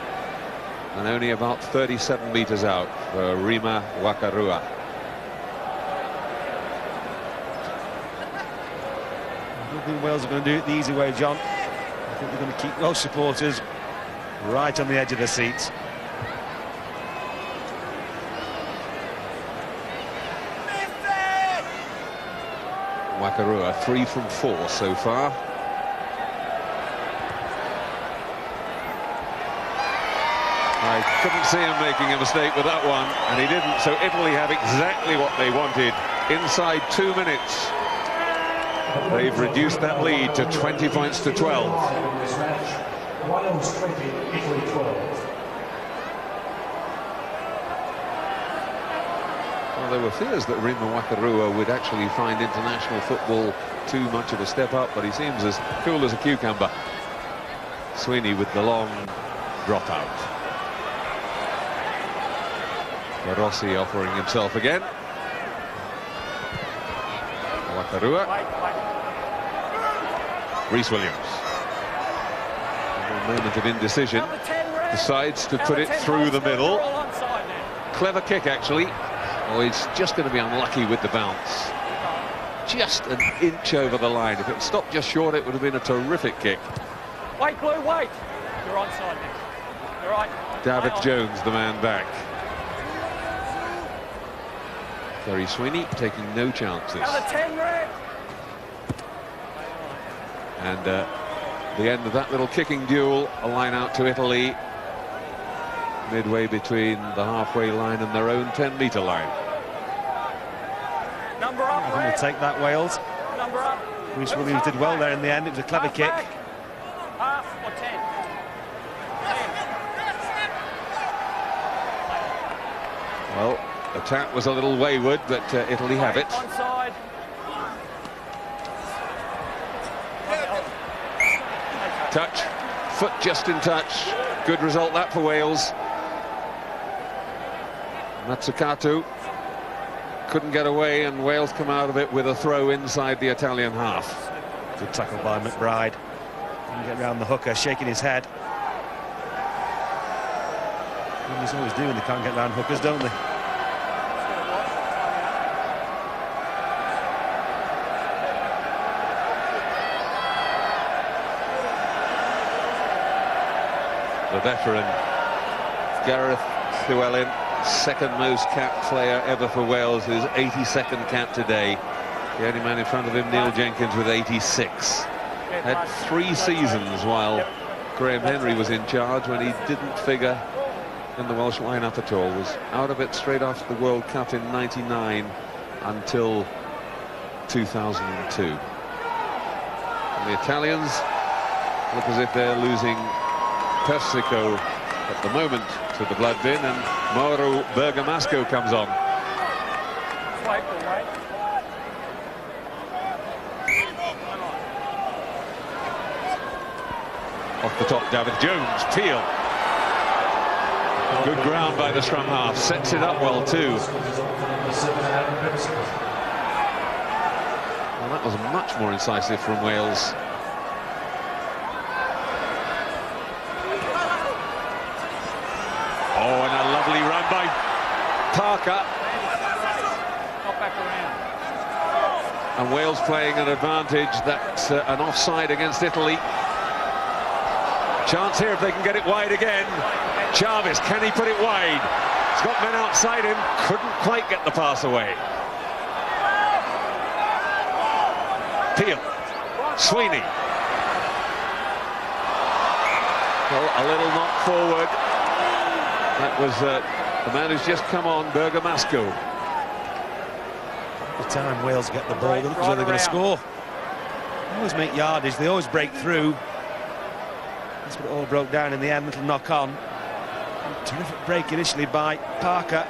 And only about 37 metres out for Rima Wakarua. I don't think Wales are going to do it the easy way, John. I think they're going to keep those supporters right on the edge of their seats. Wakarua 3 from 4 so far. I couldn't see him making a mistake with that one, and he didn't, so Italy have exactly what they wanted inside 2 minutes. They've reduced that lead to 20 points to 12. Wales 20, Italy 12. Well, there were fears that Rima Wakarua would actually find international football too much of a step up, but he seems as cool as a cucumber. Sweeney with the long dropout. Rossi offering himself again. Wakarua. Rhys Williams. A moment of indecision. Decides to put it through the middle. Clever kick, actually. Oh, he's just going to be unlucky with the bounce. Just an inch over the line. If it stopped just short, it would have been a terrific kick. Wait, Blue, wait. You're onside now. You're right. David Jones, the man back. Terry Sweeney taking no chances. And the end of that little kicking duel, a line out to Italy, midway between the halfway line and their own 10-metre line. Number up, I'm going to take that, Wales. Number up. Rhys Williams did well there in the end. It was a clever kick. Half or 10. Well, attack was a little wayward, but Italy have it. Onside. Touch, foot just in touch. Good result that for Wales. Matsukatu couldn't get away, and Wales come out of it with a throw inside the Italian half. Good tackle by McBride. Didn't get round the hooker, shaking his head. He's always doing, they can't get round hookers, don't they? The veteran Gareth Llewellyn, second most capped player ever for Wales, his 82nd cap today. The only man in front of him, Neil Jenkins, with 86. Had 3 seasons while Graham Henry was in charge when he didn't figure in the Welsh lineup at all. Was out of it straight after the World Cup in '99 until 2002. And the Italians look as if they're losing Persico at the moment to the blood bin, and Mauro Bergamasco comes on. Off the top, David Jones, Peel. Good ground by the scrum half, sets it up well too. Well, that was much more incisive from Wales. Oh, and a lovely run by Parker. And Wales playing an advantage. That's an offside against Italy. Chance here if they can get it wide again. Jarvis, can he put it wide? He's got men outside him, couldn't quite get the pass away. Peel, Sweeney. Well, a little knock forward. That was the man who's just come on, Bergamasco. The time Wales get the ball, they look as though they're going to score. They always make yardage, they always break through. That's what it all broke down in the end, little knock on. Terrific break initially by Parker.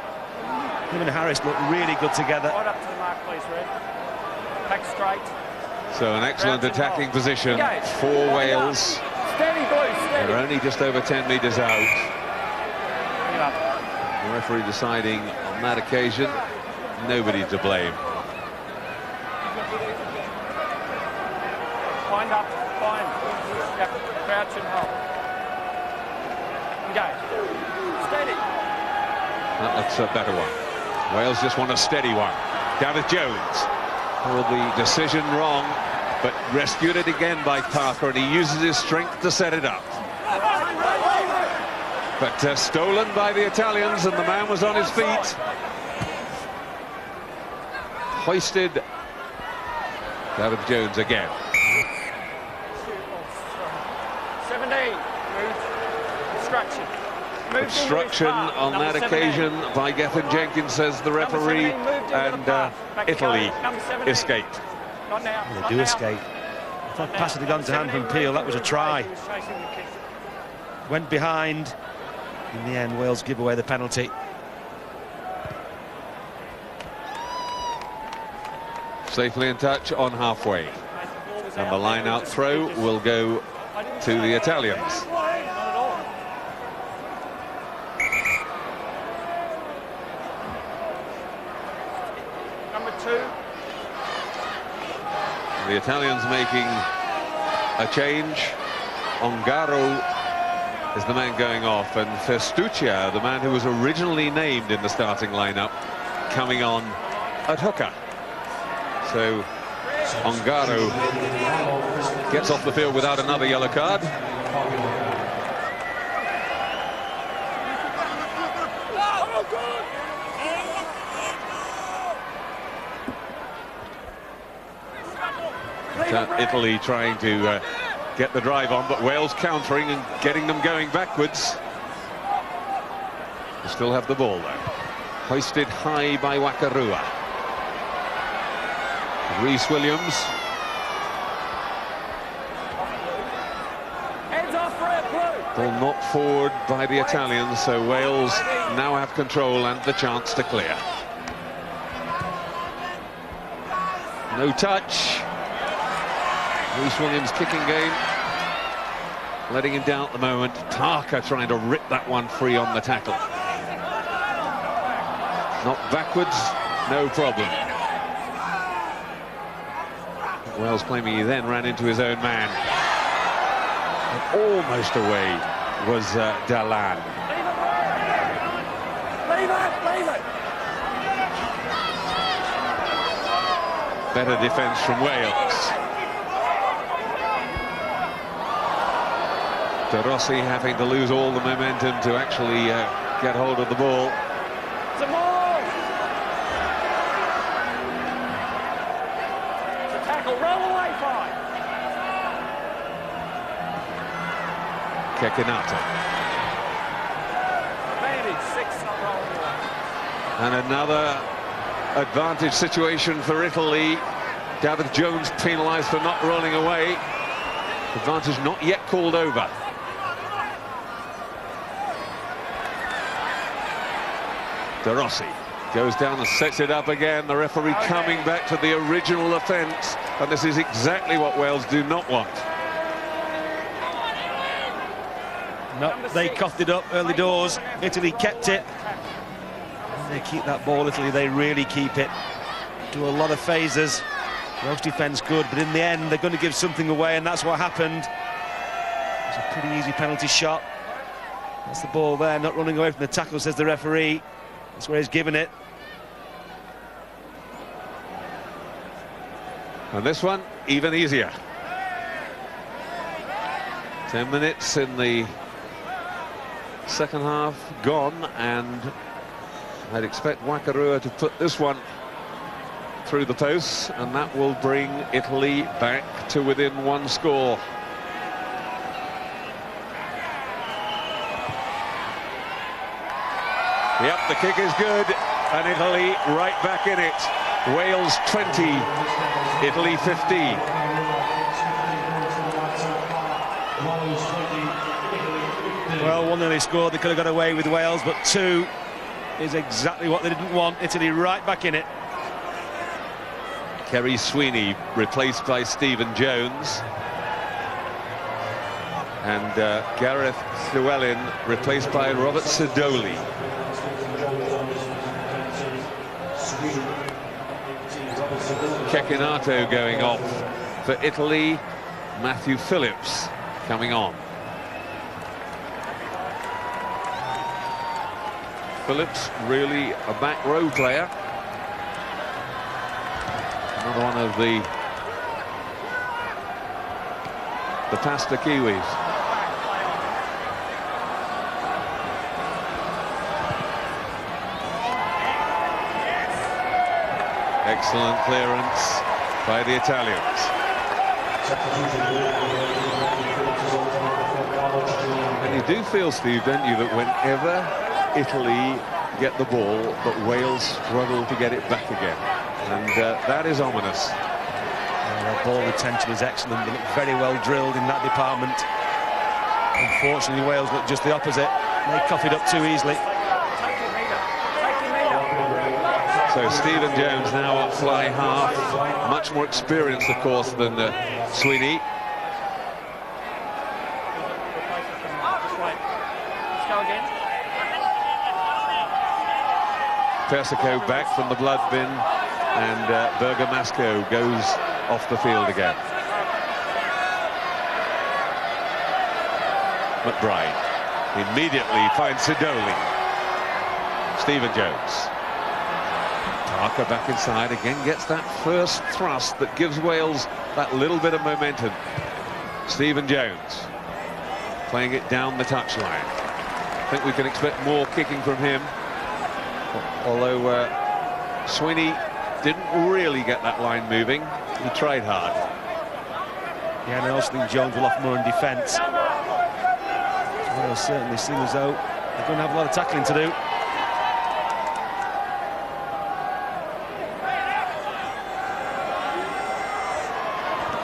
Him and Harris look really good together. Right up to the mark, please, Red. Back straight. So an excellent attacking position for Wales. Steady, boys, steady. They're only just over 10 metres out. The referee deciding on that occasion, nobody to blame. Wind up, wind. Yep, crouch and hold. Engage. Steady. That's a better one. Wales just want a steady one. David Jones. Well, the decision wrong, but rescued it again by Parker, and he uses his strength to set it up. But stolen by the Italians, and the man was on his feet. Hoisted. David Jones again. 17. Move. Obstruction. Obstruction on that occasion by Gethin Jenkins, says the referee, and Italy escaped. Not now. They do escape. If that pass had gone to hand from Peel, that was a try. Went behind. In the end, Wales give away the penalty. Safely in touch on halfway. And the line-out throw will go to the Italians. Number 2. The Italians making a change. Ongaro is the man going off, and Festuccia, the man who was originally named in the starting lineup, coming on at hooker. So Ongaro gets off the field without another yellow card. Italy trying to get the drive on, but Wales countering and getting them going backwards. They still have the ball though. Hoisted high by Wakarua. Rhys Williams. Ball knocked forward by the Italians, so Wales now have control and the chance to clear. No touch. Rhys Williams kicking game, letting him down at the moment. Parker trying to rip that one free on the tackle. Knocked backwards, no problem. Wales claiming he then ran into his own man. And almost away was Dalan. Leave it. Better defence from Wales. De Rossi having to lose all the momentum to actually get hold of the ball. Some more. It's a tackle. Roll away, 5. Kekinata. Advantage, 6, not rolling away. And another advantage situation for Italy. David Jones penalised for not rolling away. Advantage not yet called over. De Rossi goes down and sets it up again. The referee coming back to the original offence, and this is exactly what Wales do not want. No, they coughed it up early doors. Italy kept it. They keep that ball, Italy, they really keep it. Do a lot of phases. Welsh defence good, but in the end they're going to give something away, and that's what happened. It's a pretty easy penalty shot. That's the ball there, not running away from the tackle, says the referee. That's where he's given it. And this one, even easier. 10 minutes in the second half gone, and I'd expect Wakarua to put this one through the posts, and that will bring Italy back to within one score. Yep, the kick is good, and Italy right back in it. Wales 20, Italy 15. Well, 1-0 they scored, they could have got away with Wales, but 2 is exactly what they didn't want. Italy right back in it. Kerry Sweeney replaced by Stephen Jones. And Gareth Llewellyn replaced by Robert Sidoli. Cecchinato going off for Italy. Matthew Phillips coming on. Phillips, really a back row player. Another one of the Pasta Kiwis. Excellent clearance by the Italians. And you do feel, Steve, don't you, that whenever Italy get the ball, but Wales struggle to get it back again, and that is ominous. Their ball retention is excellent. They look very well drilled in that department. Unfortunately, Wales look just the opposite. They cough it up too easily. So Stephen Jones now up fly half, much more experienced, of course, than Sweeney. Persico back from the blood bin, and Bergamasco goes off the field again. McBride immediately finds Sidoli. Stephen Jones. Parker back inside, again gets that first thrust that gives Wales that little bit of momentum. Stephen Jones playing it down the touchline. I think we can expect more kicking from him, although Sweeney didn't really get that line moving. He tried hard. Yeah, and I also think Jones will offer more in defence. Well, certainly seem as though they're going to have a lot of tackling to do.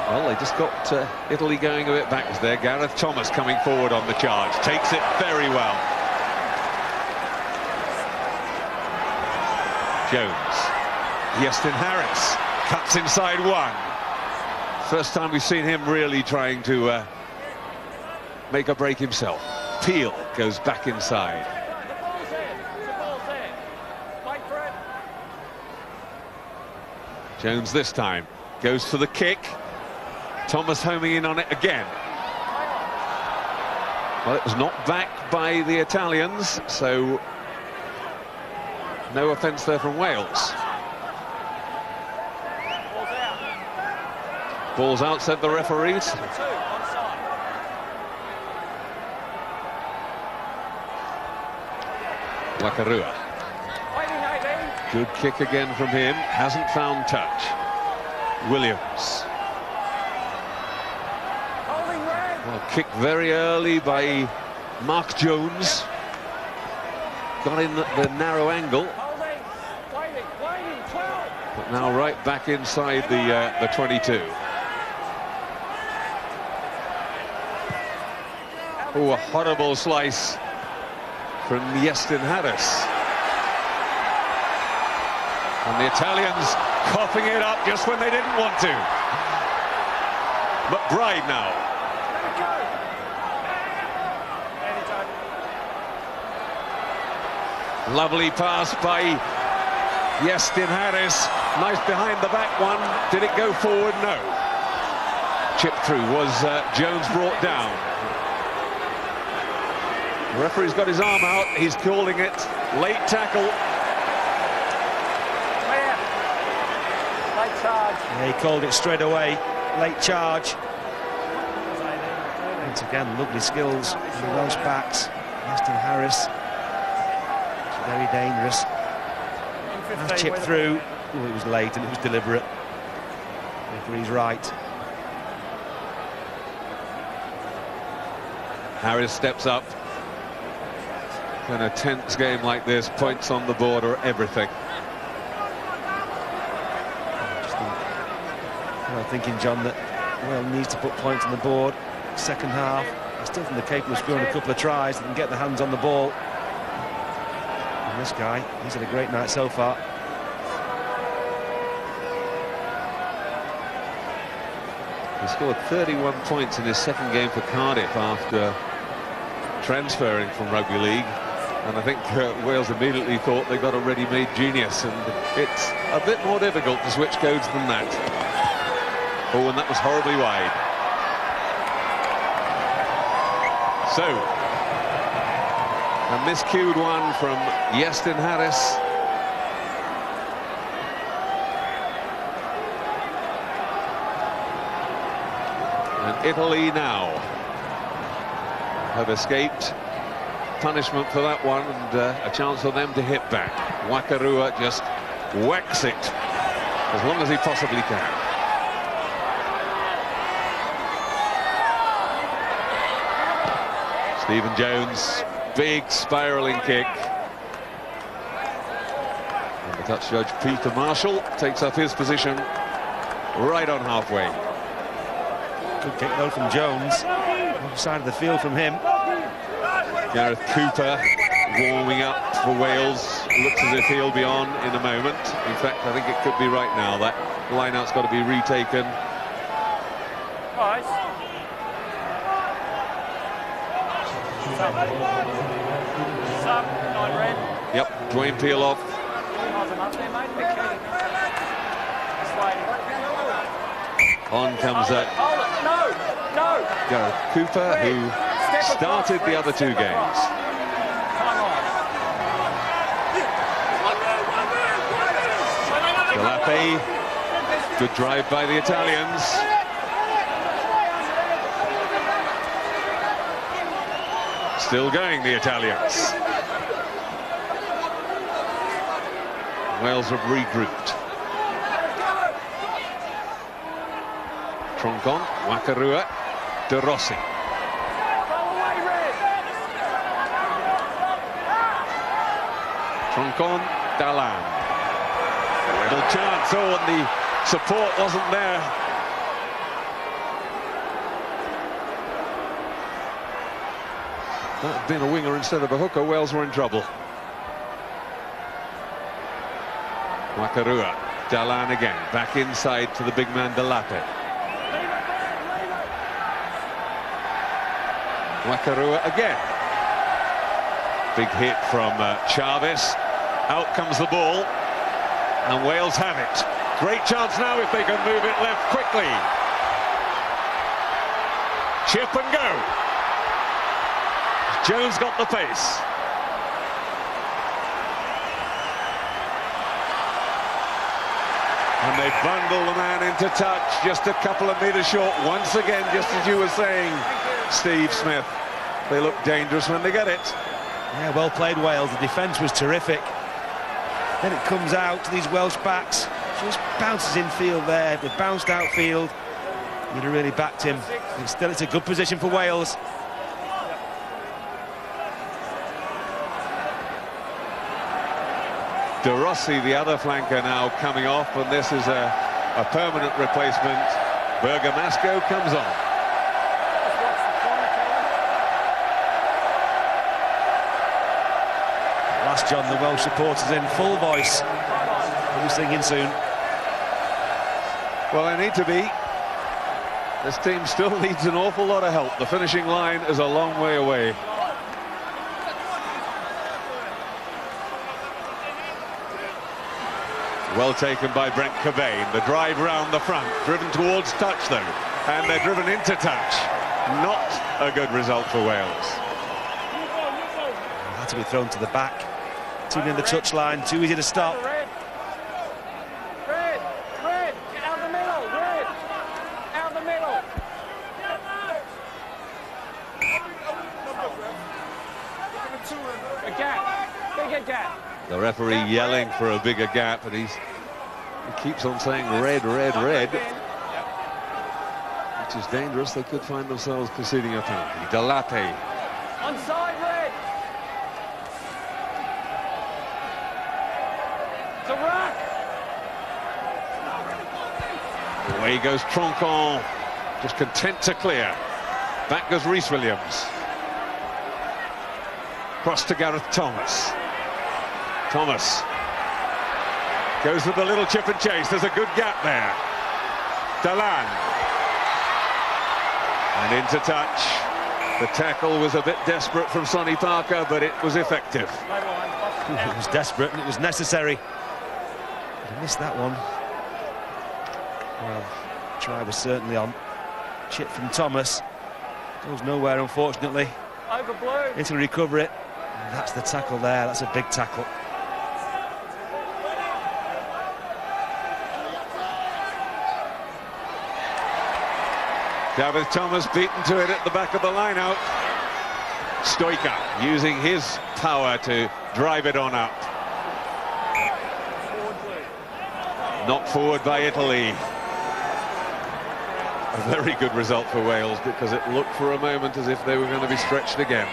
Well, they just got Italy going a bit backwards there. Gareth Thomas coming forward on the charge. Takes it very well. Jones. Yestin Harris cuts inside one. First time we've seen him really trying to make a break himself. Peel goes back inside. Jones this time goes for the kick. Thomas homing in on it again. Well, it was knocked back by the Italians, so no offence there from Wales. Ball's out, said the referees. Wakarua. Good kick again from him. Hasn't found touch. Williams. Well, kicked very early by Mark Jones. Got in the narrow angle. But now right back inside the 22. Oh, a horrible slice from Yestin Harris. And the Italians coughing it up just when they didn't want to. McBride now. Lovely pass by Iestyn Harris. Nice behind the back one. Did it go forward? No. Chip through. Was Jones brought down? The referee's got his arm out. He's calling it late tackle. Late charge. Yeah, he called it straight away. Late charge. Once again, lovely skills from the Welsh backs. Iestyn Harris. It's very dangerous. Nice chip through. Oh, it was late and it was deliberate. Referee's right. Harris steps up. In a tense game like this, points on the board are everything. I'm thinking, John, that Wales needs to put points on the board. Second half, I still think they're capable of scoring a couple of tries and get their hands on the ball. And this guy, he's had a great night so far. He scored 31 points in his second game for Cardiff after transferring from Rugby League. And I think Wales immediately thought they got a ready-made genius, and it's a bit more difficult to switch codes than that. Oh, and that was horribly wide. So, a miscued one from Iestyn Harris. And Italy now have escaped punishment for that one, and a chance for them to hit back. Wakarua just whacks it as long as he possibly can. Stephen Jones, big spiralling kick. And the touch judge Peter Marshall takes up his position right on halfway. Good kick though from Jones. Other side of the field from him. Gareth Cooper warming up for Wales. Looks as if he'll be on in a moment. In fact, I think it could be right now. That line-out's got to be retaken. Nice. Sub, 9 red. Yep, Dwayne Peel off. On comes Gareth Cooper, who started the other two games. Delape, good drive by the Italians. Still going, the Italians. Wales have regrouped. Troncon, Wakarua, De Rossi. Troncon, Dalan. Little chance, oh, and the support wasn't there. That had been a winger instead of a hooker. Wales were in trouble. Wakarua, Dalan again, back inside to the big man Delape. Wakarua again. Big hit from Chavez. Out comes the ball, and Wales have it. Great chance now if they can move it left quickly. Chip and go. Jones got the pace. And they bundle the man into touch, just a couple of metres short. Once again, just as you were saying, Steve Smith, they look dangerous when they get it. Yeah, well played, Wales. The defence was terrific. Then it comes out to these Welsh backs. Just bounces in field there. They bounced outfield. You'd have really backed him. And still, it's a good position for Wales. De Rossi, the other flanker, now coming off, and this is a permanent replacement. Bergamasco comes on. Last, John, the Welsh supporters in full voice. We'll be singing soon. Well, they need to be. This team still needs an awful lot of help. The finishing line is a long way away. Well taken by Brent Cobain. The drive round the front, driven towards touch though, and they're driven into touch. Not a good result for Wales. Had to be thrown to the back. Too near the touchline, too easy to stop. Red, get out the middle, Red, out the middle. A gap, bigger gap. The referee yelling for a bigger gap, and he keeps on saying red, red, red, which is dangerous. They could find themselves conceding a penalty. Delate. Onside, Red. It's a rack. Away goes Troncon, just content to clear. Back goes Rhys-Williams. Cross to Gareth Thomas. Thomas goes with a little chip and chase. There's a good gap there. Dalan. And into touch. The tackle was a bit desperate from Sonny Parker, but it was effective. It was desperate and it was necessary. He missed that one. Well, try was certainly on. Chip from Thomas. Goes nowhere, unfortunately. Over blue. Italy recover it. And that's the tackle there. That's a big tackle. David Thomas beaten to it at the back of the line out. Stoica using his power to drive it on up. Knocked forward by Italy. A very good result for Wales, because it looked for a moment as if they were going to be stretched again.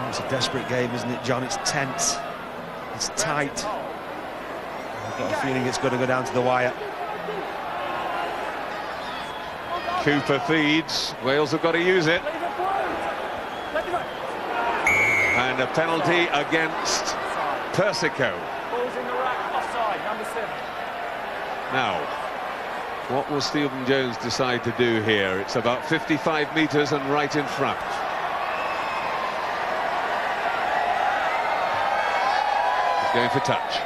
It's a desperate game, isn't it, John? It's tense. It's tight. I've got a feeling it's going to go down to the wire. Cooper feeds. Wales have got to use it. And a penalty against Persico. Ball's in the rack, offside, number 7. Now, what will Stephen Jones decide to do here? It's about 55 metres and right in front. He's going for touch.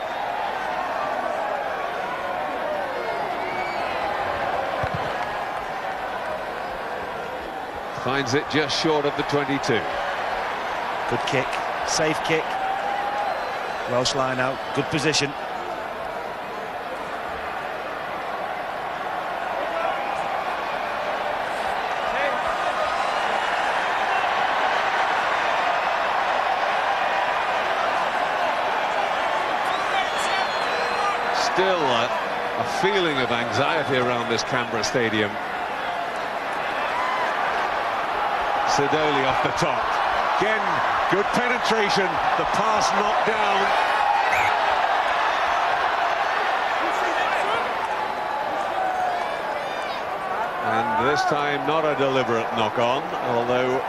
Finds it just short of the 22. Good kick, safe kick. Welsh line out, good position. Still a feeling of anxiety around this Canberra stadium. Sidoli off the top. Again, good penetration. The pass knocked down. And this time not a deliberate knock-on, although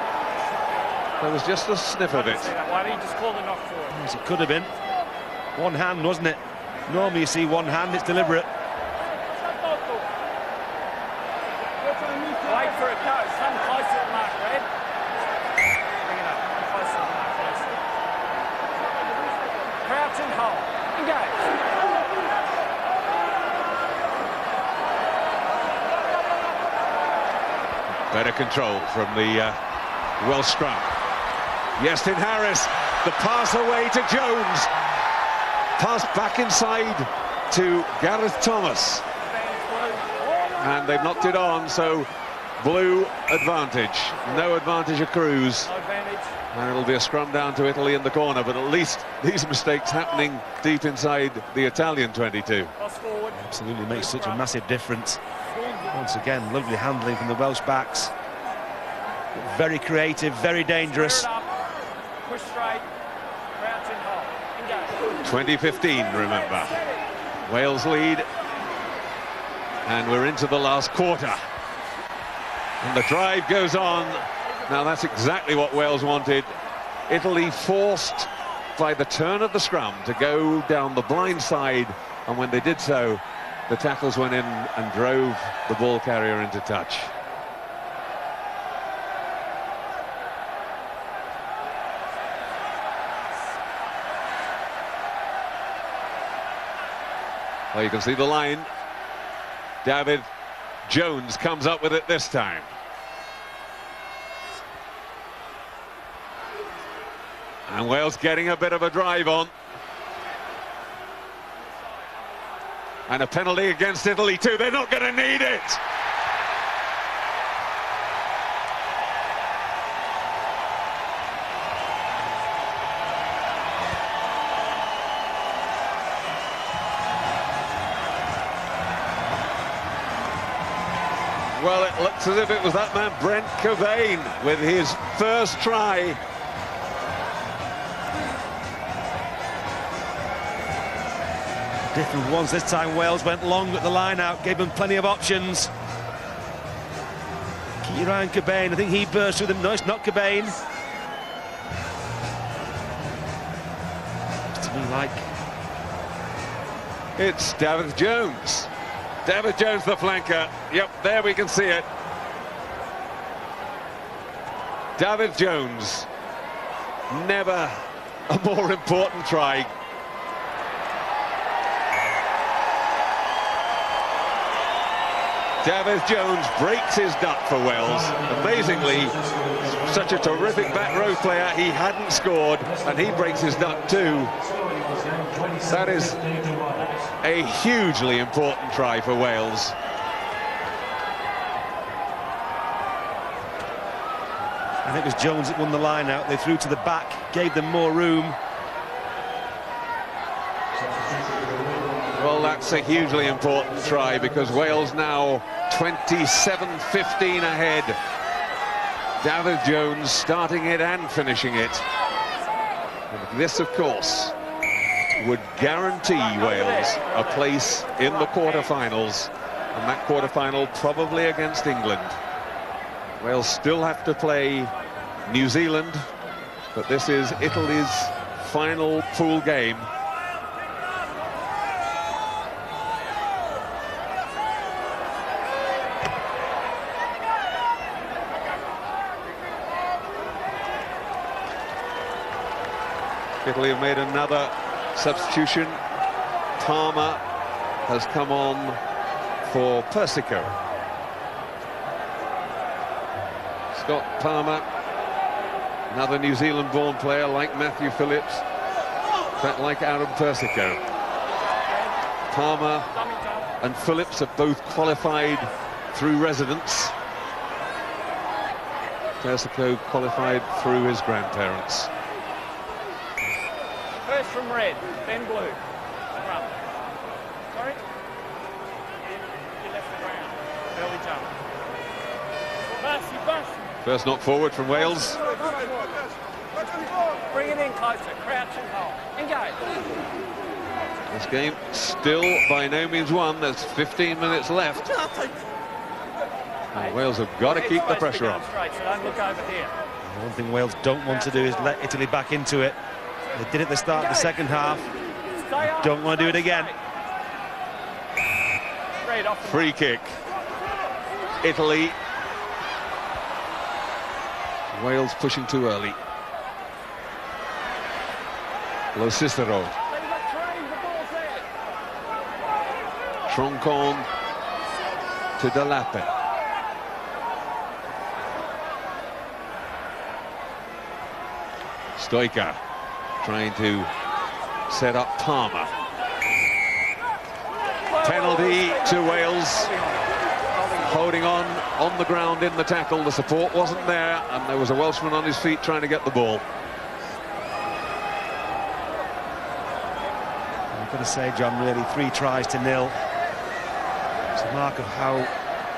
there was just a sniff of it. Why did he just call the knock for it? Yes, it could have been. One hand, wasn't it? Normally you see one hand, it's deliberate. Wait for it, go. Come closer to the mark, Red. Bring it up. Come closer to the mark, closer. Crouch and hold. Engage. Better control from the Welsh scrum. Yestin Harris, the pass away to Jones. Pass back inside to Gareth Thomas. And they've knocked it on, so blue advantage. No advantage accrues. No advantage. And it'll be a scrum down to Italy in the corner, but at least these mistakes happening deep inside the Italian 22. Cross forward. Absolutely makes such a massive difference. Once again, lovely handling from the Welsh backs. Very creative, very dangerous. Push straight. Crouch and hold. Engage. 2015, remember. Wales lead. And we're into the last quarter. And the drive goes on. Now that's exactly what Wales wanted. Italy forced by the turn of the scrum to go down the blind side and when they did so, the tackles went in and drove the ball carrier into touch. Well, you can see the line. David Jones comes up with it this time. And Wales getting a bit of a drive on. And a penalty against Italy too. They're not going to need it. Well, it looks as if it was that man Brent Cobain with his first try. Different ones this time. Wales went long at the line out, gave them plenty of options. Keep your eye on Cobain. I think he burst through them. No, it's not Cobain. To me, like it's David Jones. David Jones, the flanker. Yep, there we can see it. David Jones. Never a more important try. David Jones breaks his duck for Wales. Amazingly, such a terrific back row player. He hadn't scored, and he breaks his duck too. That is a hugely important try for Wales. I think it was Jones that won the line out. They threw to the back, gave them more room. Well, that's a hugely important try because Wales now 27-15 ahead. David Jones starting it and finishing it. And this, of course, would guarantee Wales a place in the quarter-finals, and that quarter-final probably against England. Wales still have to play New Zealand, but this is Italy's final pool game. Italy have made another substitution. Palmer has come on for Persico. Scott Palmer, another New Zealand-born player like Matthew Phillips, but like Aaron Persico. Palmer and Phillips have both qualified through residence. Persico qualified through his grandparents. First from red, then blue. Run. Sorry? You left the ground. Early jump. Bus. First knock forward from Wales. Bring it in closer. Crouch and hold. Engage. This game still by no means won. There's 15 minutes left. And Wales have got to keep the pressure on. Straight, so don't look over here. One thing Wales don't want to do is let Italy back into it. They did it at the start of the second half. Don't want to do it again. Free kick. Italy. Wales pushing too early. Lo Cicero. Troncon to Delape. Stoica trying to set up Palmer. Penalty to Wales. Holding on the ground in the tackle. The support wasn't there, and there was a Welshman on his feet trying to get the ball. I've got to say, John, really 3 tries to 0. It's a mark of how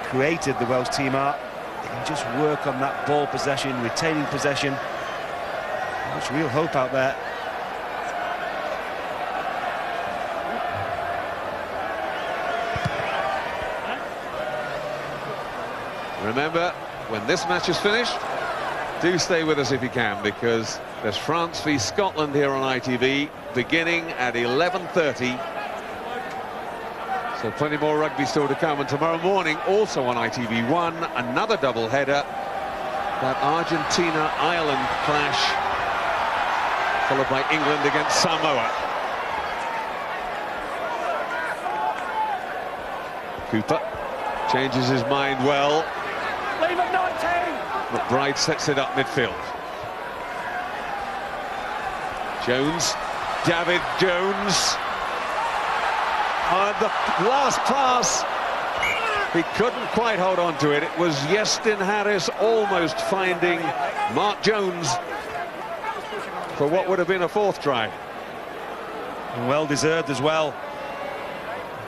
creative the Welsh team are. They can just work on that ball possession, retaining possession. There's real hope out there. Remember, when this match is finished, do stay with us if you can, because there's France v Scotland here on ITV, beginning at 11:30. So plenty more rugby still to come, and tomorrow morning also on ITV1 another double header, that Argentina-Ireland clash, followed by England against Samoa. Cooper changes his mind well. Leave it 19. McBride sets it up midfield. Jones, David Jones. The last pass, he couldn't quite hold on to it. It was Iestyn Harris almost finding Mark Jones for what would have been a fourth try. And well deserved as well.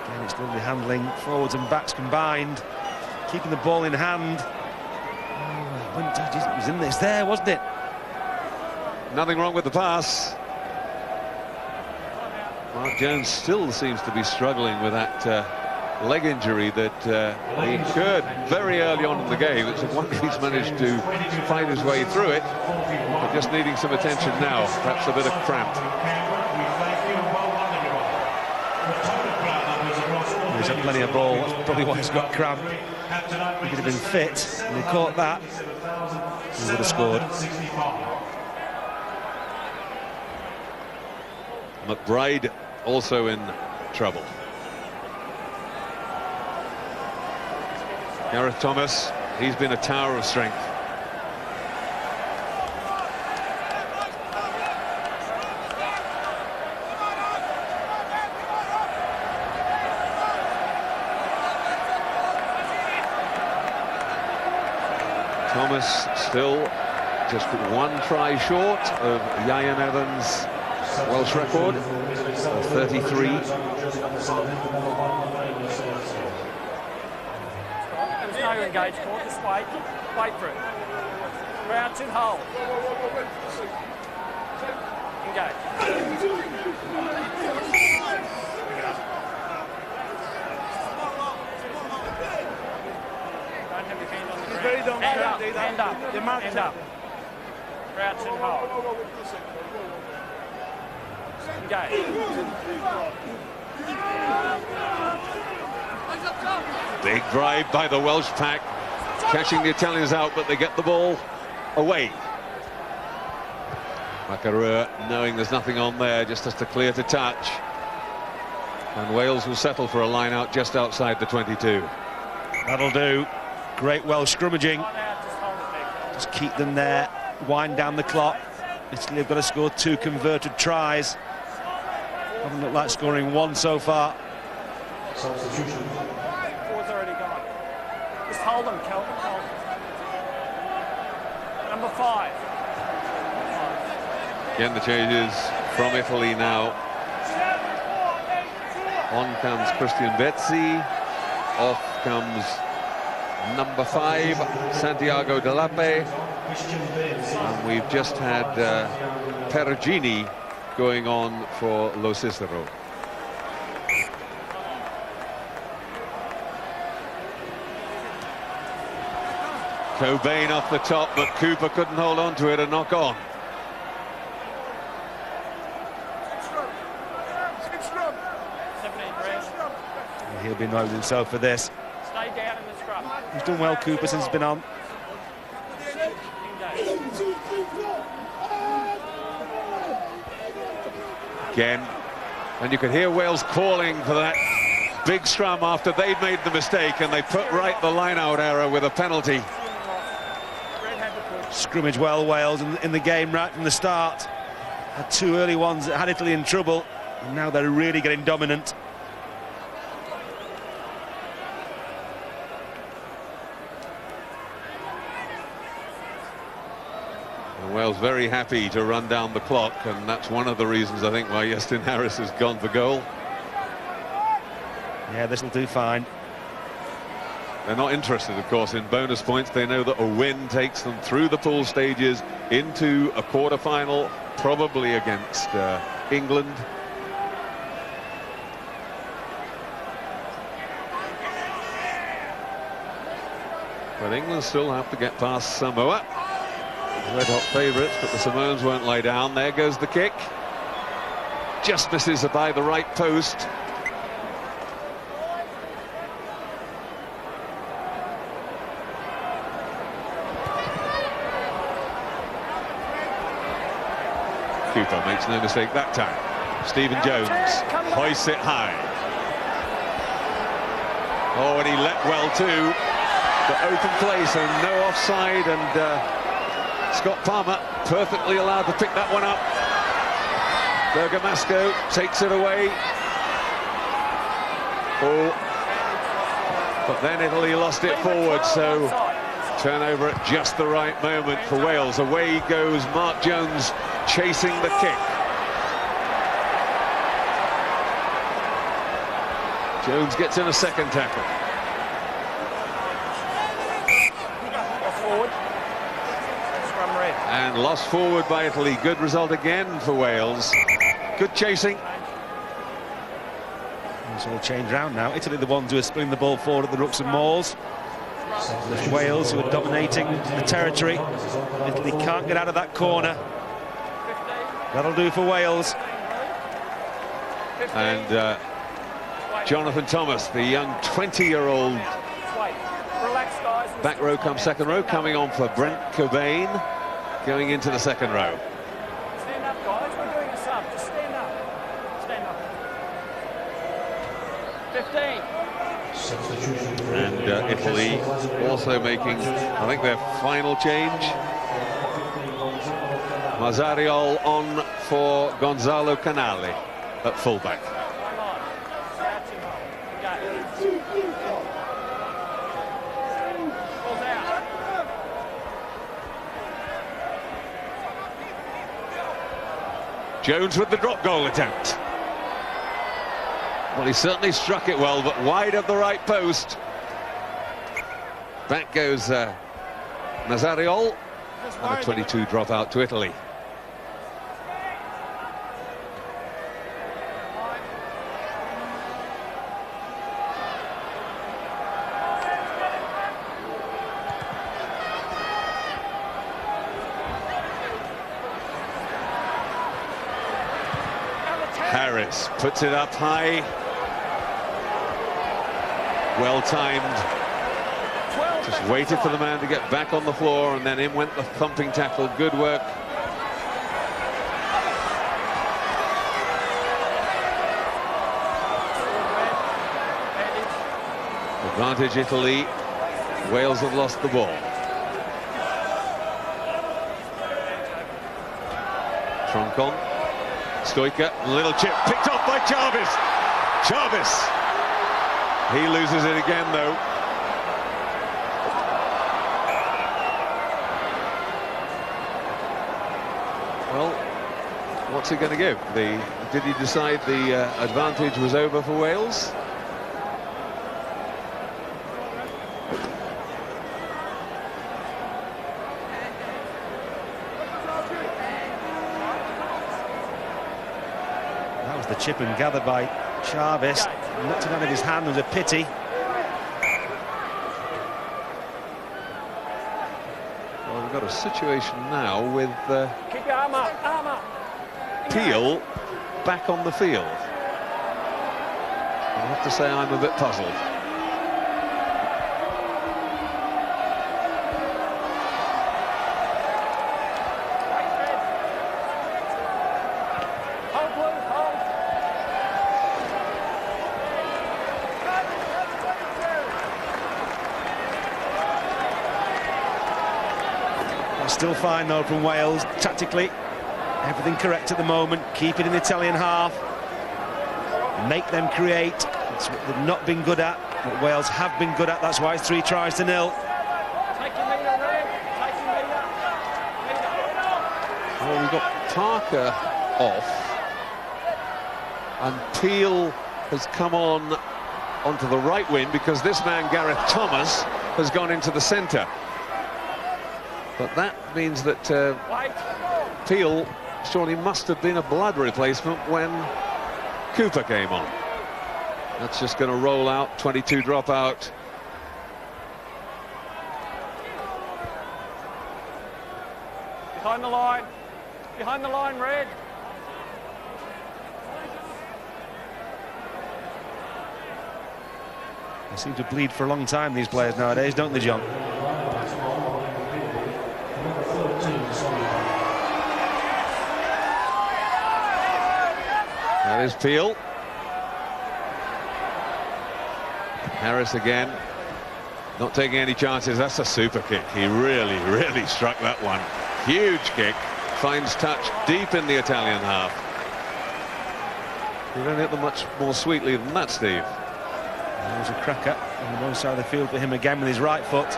Again, it's lovely handling, forwards and backs combined, keeping the ball in hand. It was in this there, wasn't it? Nothing wrong with the pass. Mark Jones still seems to be struggling with that leg injury that he incurred very early on in the game. It's a wonder he's managed to fight his way through it, but just needing some attention now, perhaps a bit of cramp. He's had plenty of ball, that's probably why he's got cramp. He could have been fit, and he caught that, he would have scored. McBride also in trouble. Gareth Thomas, he's been a tower of strength. Thomas still just one try short of Ieuan Evans' Welsh record of 33. There's no engage court, just wait for it. Crouch and hold. Engage. Don't have your hand on the ground. Hand up. Crouch and hold. Engage. Big drive by the Welsh pack, catching the Italians out, but they get the ball away. Macarua, knowing there's nothing on there, just has to clear to touch. And Wales will settle for a line out just outside the 22. That'll do. Great Welsh scrummaging. Just keep them there, wind down the clock. Italy have got to score 2 converted tries. Haven't looked like scoring 1 so far. Forward's already gone. Just hold them, Kelvin. Hold them. Number 5. Again, the changes from Italy now. On comes Christian Vezzi. Off comes number 5, Santiago Delape. And we've just had Perugini going on for Lo Cicero. Cobain off the top, but Cooper couldn't hold on to it, and knock on. He'll be annoyed with himself for this. Stay down in the scrum. He's done well, Cooper, since he's been on. Again, and you could hear Wales calling for that big scrum after they'd made the mistake, and they put right the line-out error with a penalty. Scrimmage well, Wales, in the game right from the start. Had 2 early ones that had Italy in trouble, and now they're really getting dominant. And Wales very happy to run down the clock, and that's one of the reasons I think why Iestyn Harris has gone for goal. Yeah, this will do fine. They're not interested, of course, in bonus points. They know that a win takes them through the pool stages into a quarter-final, probably against England. But England still have to get past Samoa. Red-hot favourites, but the Samoans won't lie down. There goes the kick. Just misses by the right post. Cooper makes no mistake that time. Stephen Jones hoists it high. Oh, and he leapt well too. The open place and no offside, and Scott Palmer perfectly allowed to pick that one up. Bergamasco takes it away. Oh, but then Italy lost it forward, so turnover at just the right moment for Wales. Away goes Mark Jones chasing the kick. Jones gets in a second tackle. And lost forward by Italy. Good result again for Wales. Good chasing. It's all changed round now. Italy the ones who are spilling the ball forward at the rucks and mauls. There's Wales who are dominating the territory. Italy can't get out of that corner. That'll do for Wales. And Jonathan Thomas, the young 20-year-old back row come second row, coming on for Brent Cobain, going into the second row. Stand up, guys. We're doing a sub. Just stand up. Stand up. 15. And Italy also making, I think, their final change. Mazzariol on for Gonzalo Canale at fullback. Jones with the drop goal attempt. Well, he certainly struck it well, but wide of the right post. Back goes Mazzariol, and a 22 drop out to Italy. Harris puts it up high. Well timed. Just waited for the man to get back on the floor, and then in went the thumping tackle. Good work. Advantage Italy. Wales have lost the ball. Troncon. Stoica, little chip, picked off by Jarvis. Jarvis. He loses it again, though. Well, what's he going to give? Did he decide the advantage was over for Wales? The chip and gathered by Jarvis. Knocked it out of his hand. Was a pity. Well, we've got a situation now with Keep your arm up. Peel back on the field. I have to say I'm a bit puzzled. Still fine though from Wales tactically. Everything correct at the moment. Keep it in the Italian half. Make them create. It's what they've not been good at. What Wales have been good at. That's why it's 3 tries to 0. Well, we've got Parker off, and Peel has come onto the right wing because this man Gareth Thomas has gone into the centre. But that means that Peel surely must have been a blood replacement when Cooper came on. That's just going to roll out, 22 drop out. Behind the line, Red. They seem to bleed for a long time, these players nowadays, don't they, John? That is Peel. Harris again, not taking any chances. That's a super kick. He really, really struck that one. Huge kick. Finds touch deep in the Italian half. You don't hit them much more sweetly than that, Steve. There was a cracker on the one side of the field for him again with his right foot.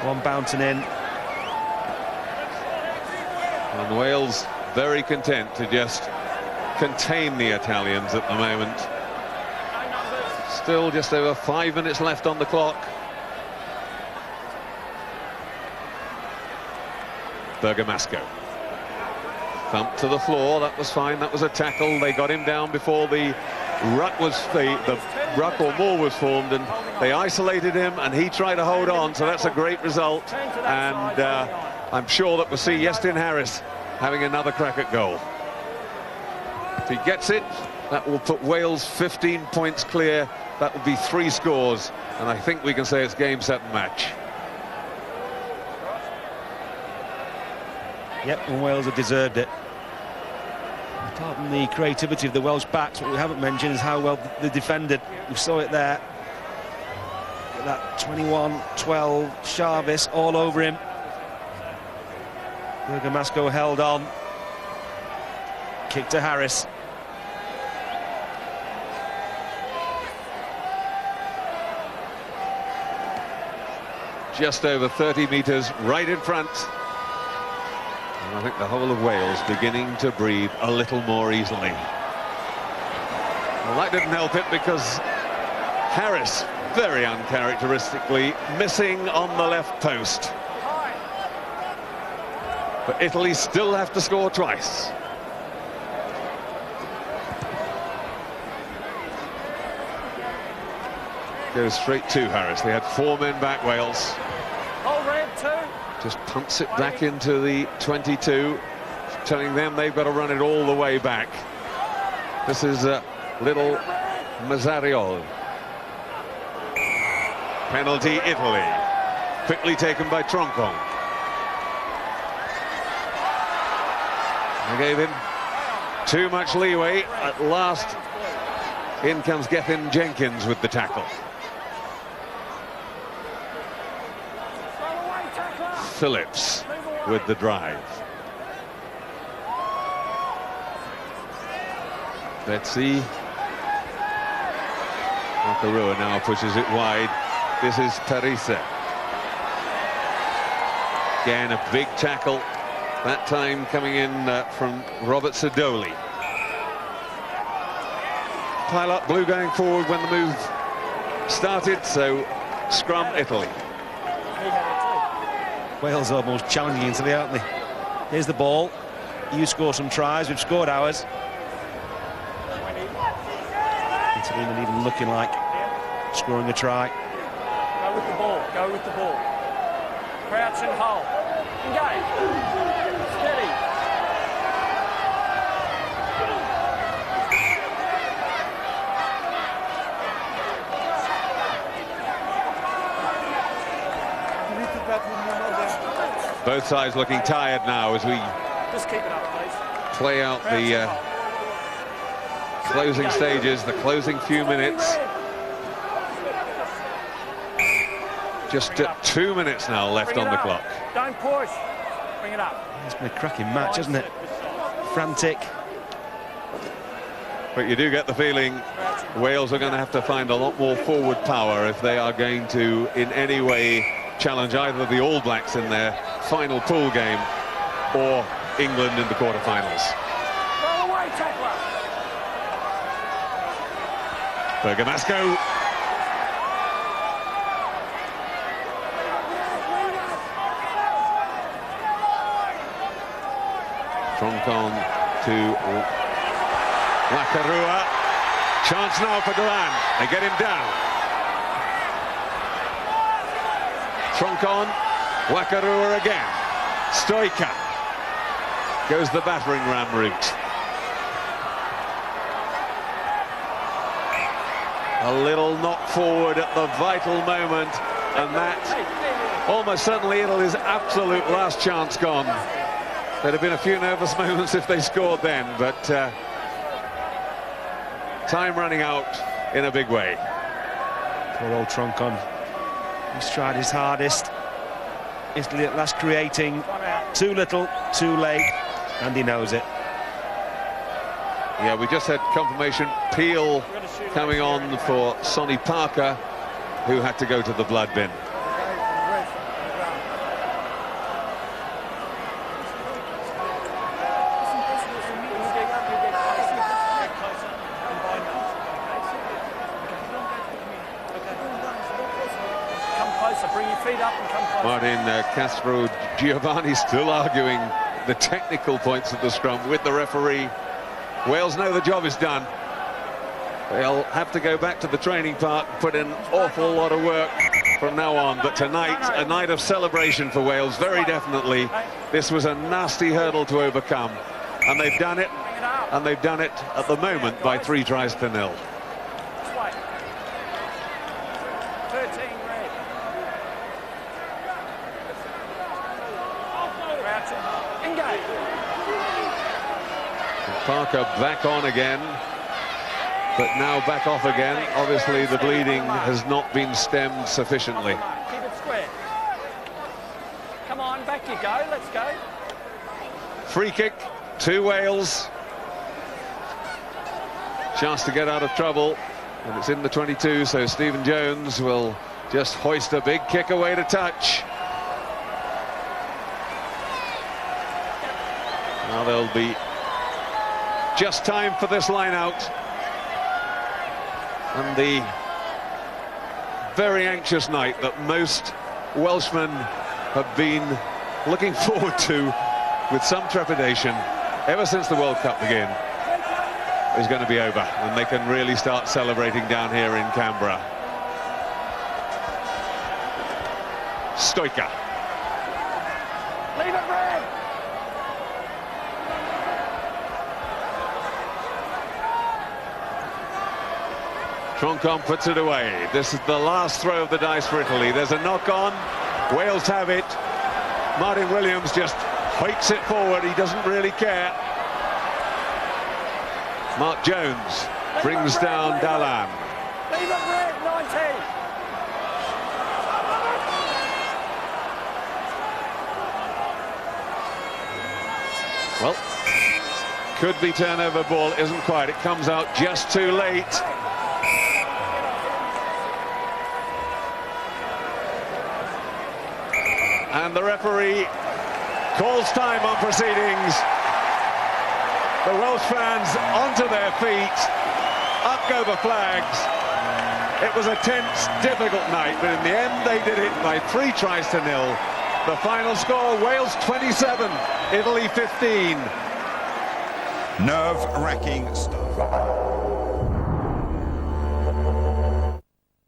One bouncing in. And Wales very content to just contain the Italians at the moment. Still just over 5 minutes left on the clock. Bergamasco. Thumped to the floor, that was fine, that was a tackle. They got him down before the ruck was the ruck or more was formed, and they isolated him and he tried to hold on, so that's a great result. And I'm sure that we'll see Iestyn Harris having another crack at goal. If he gets it, that will put Wales 15 points clear. That will be 3 scores, and I think we can say it's game, set and match. Yep, and Wales have deserved it. Apart from the creativity of the Welsh backs, what we haven't mentioned is how well they defended. We saw it there. That 21-12 Jarvis all over him. Bergamasco held on. Kick to Harris. Just over 30 metres right in front. And I think the whole of Wales beginning to breathe a little more easily. Well, that didn't help it because Harris, very uncharacteristically, missing on the left post. But Italy still have to score twice. Goes straight to Harris. They had 4 men back, Wales. Just punts it back into the 22, telling them they've got to run it all the way back. This is little Mazzariol. Penalty, Italy. Quickly taken by Troncon. They gave him too much leeway. At last, in comes Gethin Jenkins with the tackle. Phillips with the drive. Betsy. Makarua now pushes it wide. This is Parisa. Again, a big tackle. That time coming in from Robert Sidoli. Pile up blue going forward when the move started, so scrum Italy. Wales almost challenging Italy, aren't they? Here's the ball. You score some tries, we've scored ours. Italy not even looking like scoring a try. Go with the ball, go with the ball. Crouch and hold. Engage. Steady. Both sides looking tired now as we Just keep it up, please. play out the closing stages, the closing few minutes. Just 2 minutes now left on the clock. Don't push. Bring it up. It's been a cracking match, hasn't it? Frantic. But you do get the feeling Wales are going to have to find a lot more forward power if they are going to in any way challenge either the All Blacks in their final pool game or England in the quarterfinals. Roll away, tackler. Bergamasco. Troncon to Lacarua. Chance now for Duran. They get him down. Troncon, Lacarua again. Stoica goes the battering ram route. A little knock forward at the vital moment, and that almost certainly Italy's absolute last chance gone. There'd have been a few nervous moments if they scored then, but time running out in a big way. Poor old Troncon. He's tried his hardest. Italy at last creating too little, too late, and he knows it. Yeah, we just had confirmation. Peel coming on for Sonny Parker, who had to go to the blood bin. Bring your feet up and come closer. Martin Castro Giovanni still arguing the technical points of the scrum with the referee. Wales know the job is done. They'll have to go back to the training part and put in an awful lot of work from now on. But tonight, a night of celebration for Wales, very definitely. This was a nasty hurdle to overcome. And they've done it. And they've done it at the moment by 3 tries to 0. 13 red. Engage. Parker back on again, but now back off again. Obviously the bleeding has not been stemmed sufficiently. Keep it square. Come on, back you go, let's go. Free kick to Wales. Chance to get out of trouble, and it's in the 22, so Stephen Jones will just hoist a big kick away to touch. Now there'll be just time for this line out, and the very anxious night that most Welshmen have been looking forward to with some trepidation ever since the World Cup began is going to be over, and they can really start celebrating down here in Canberra. Stoica. Leave it red. Troncon puts it away. This is the last throw of the dice for Italy. There's a knock-on. Wales have it. Martin Williams just hoiks it forward. He doesn't really care. Mark Jones brings down Dallan. Leave it red, 19. Well, could be turnover ball. Isn't quite. It comes out just too late. And the referee calls time on proceedings. The Welsh fans onto their feet. Up go the flags. It was a tense, difficult night, but in the end they did it by 3 tries to 0. The final score, Wales 27, Italy 15. Nerve-wracking stuff.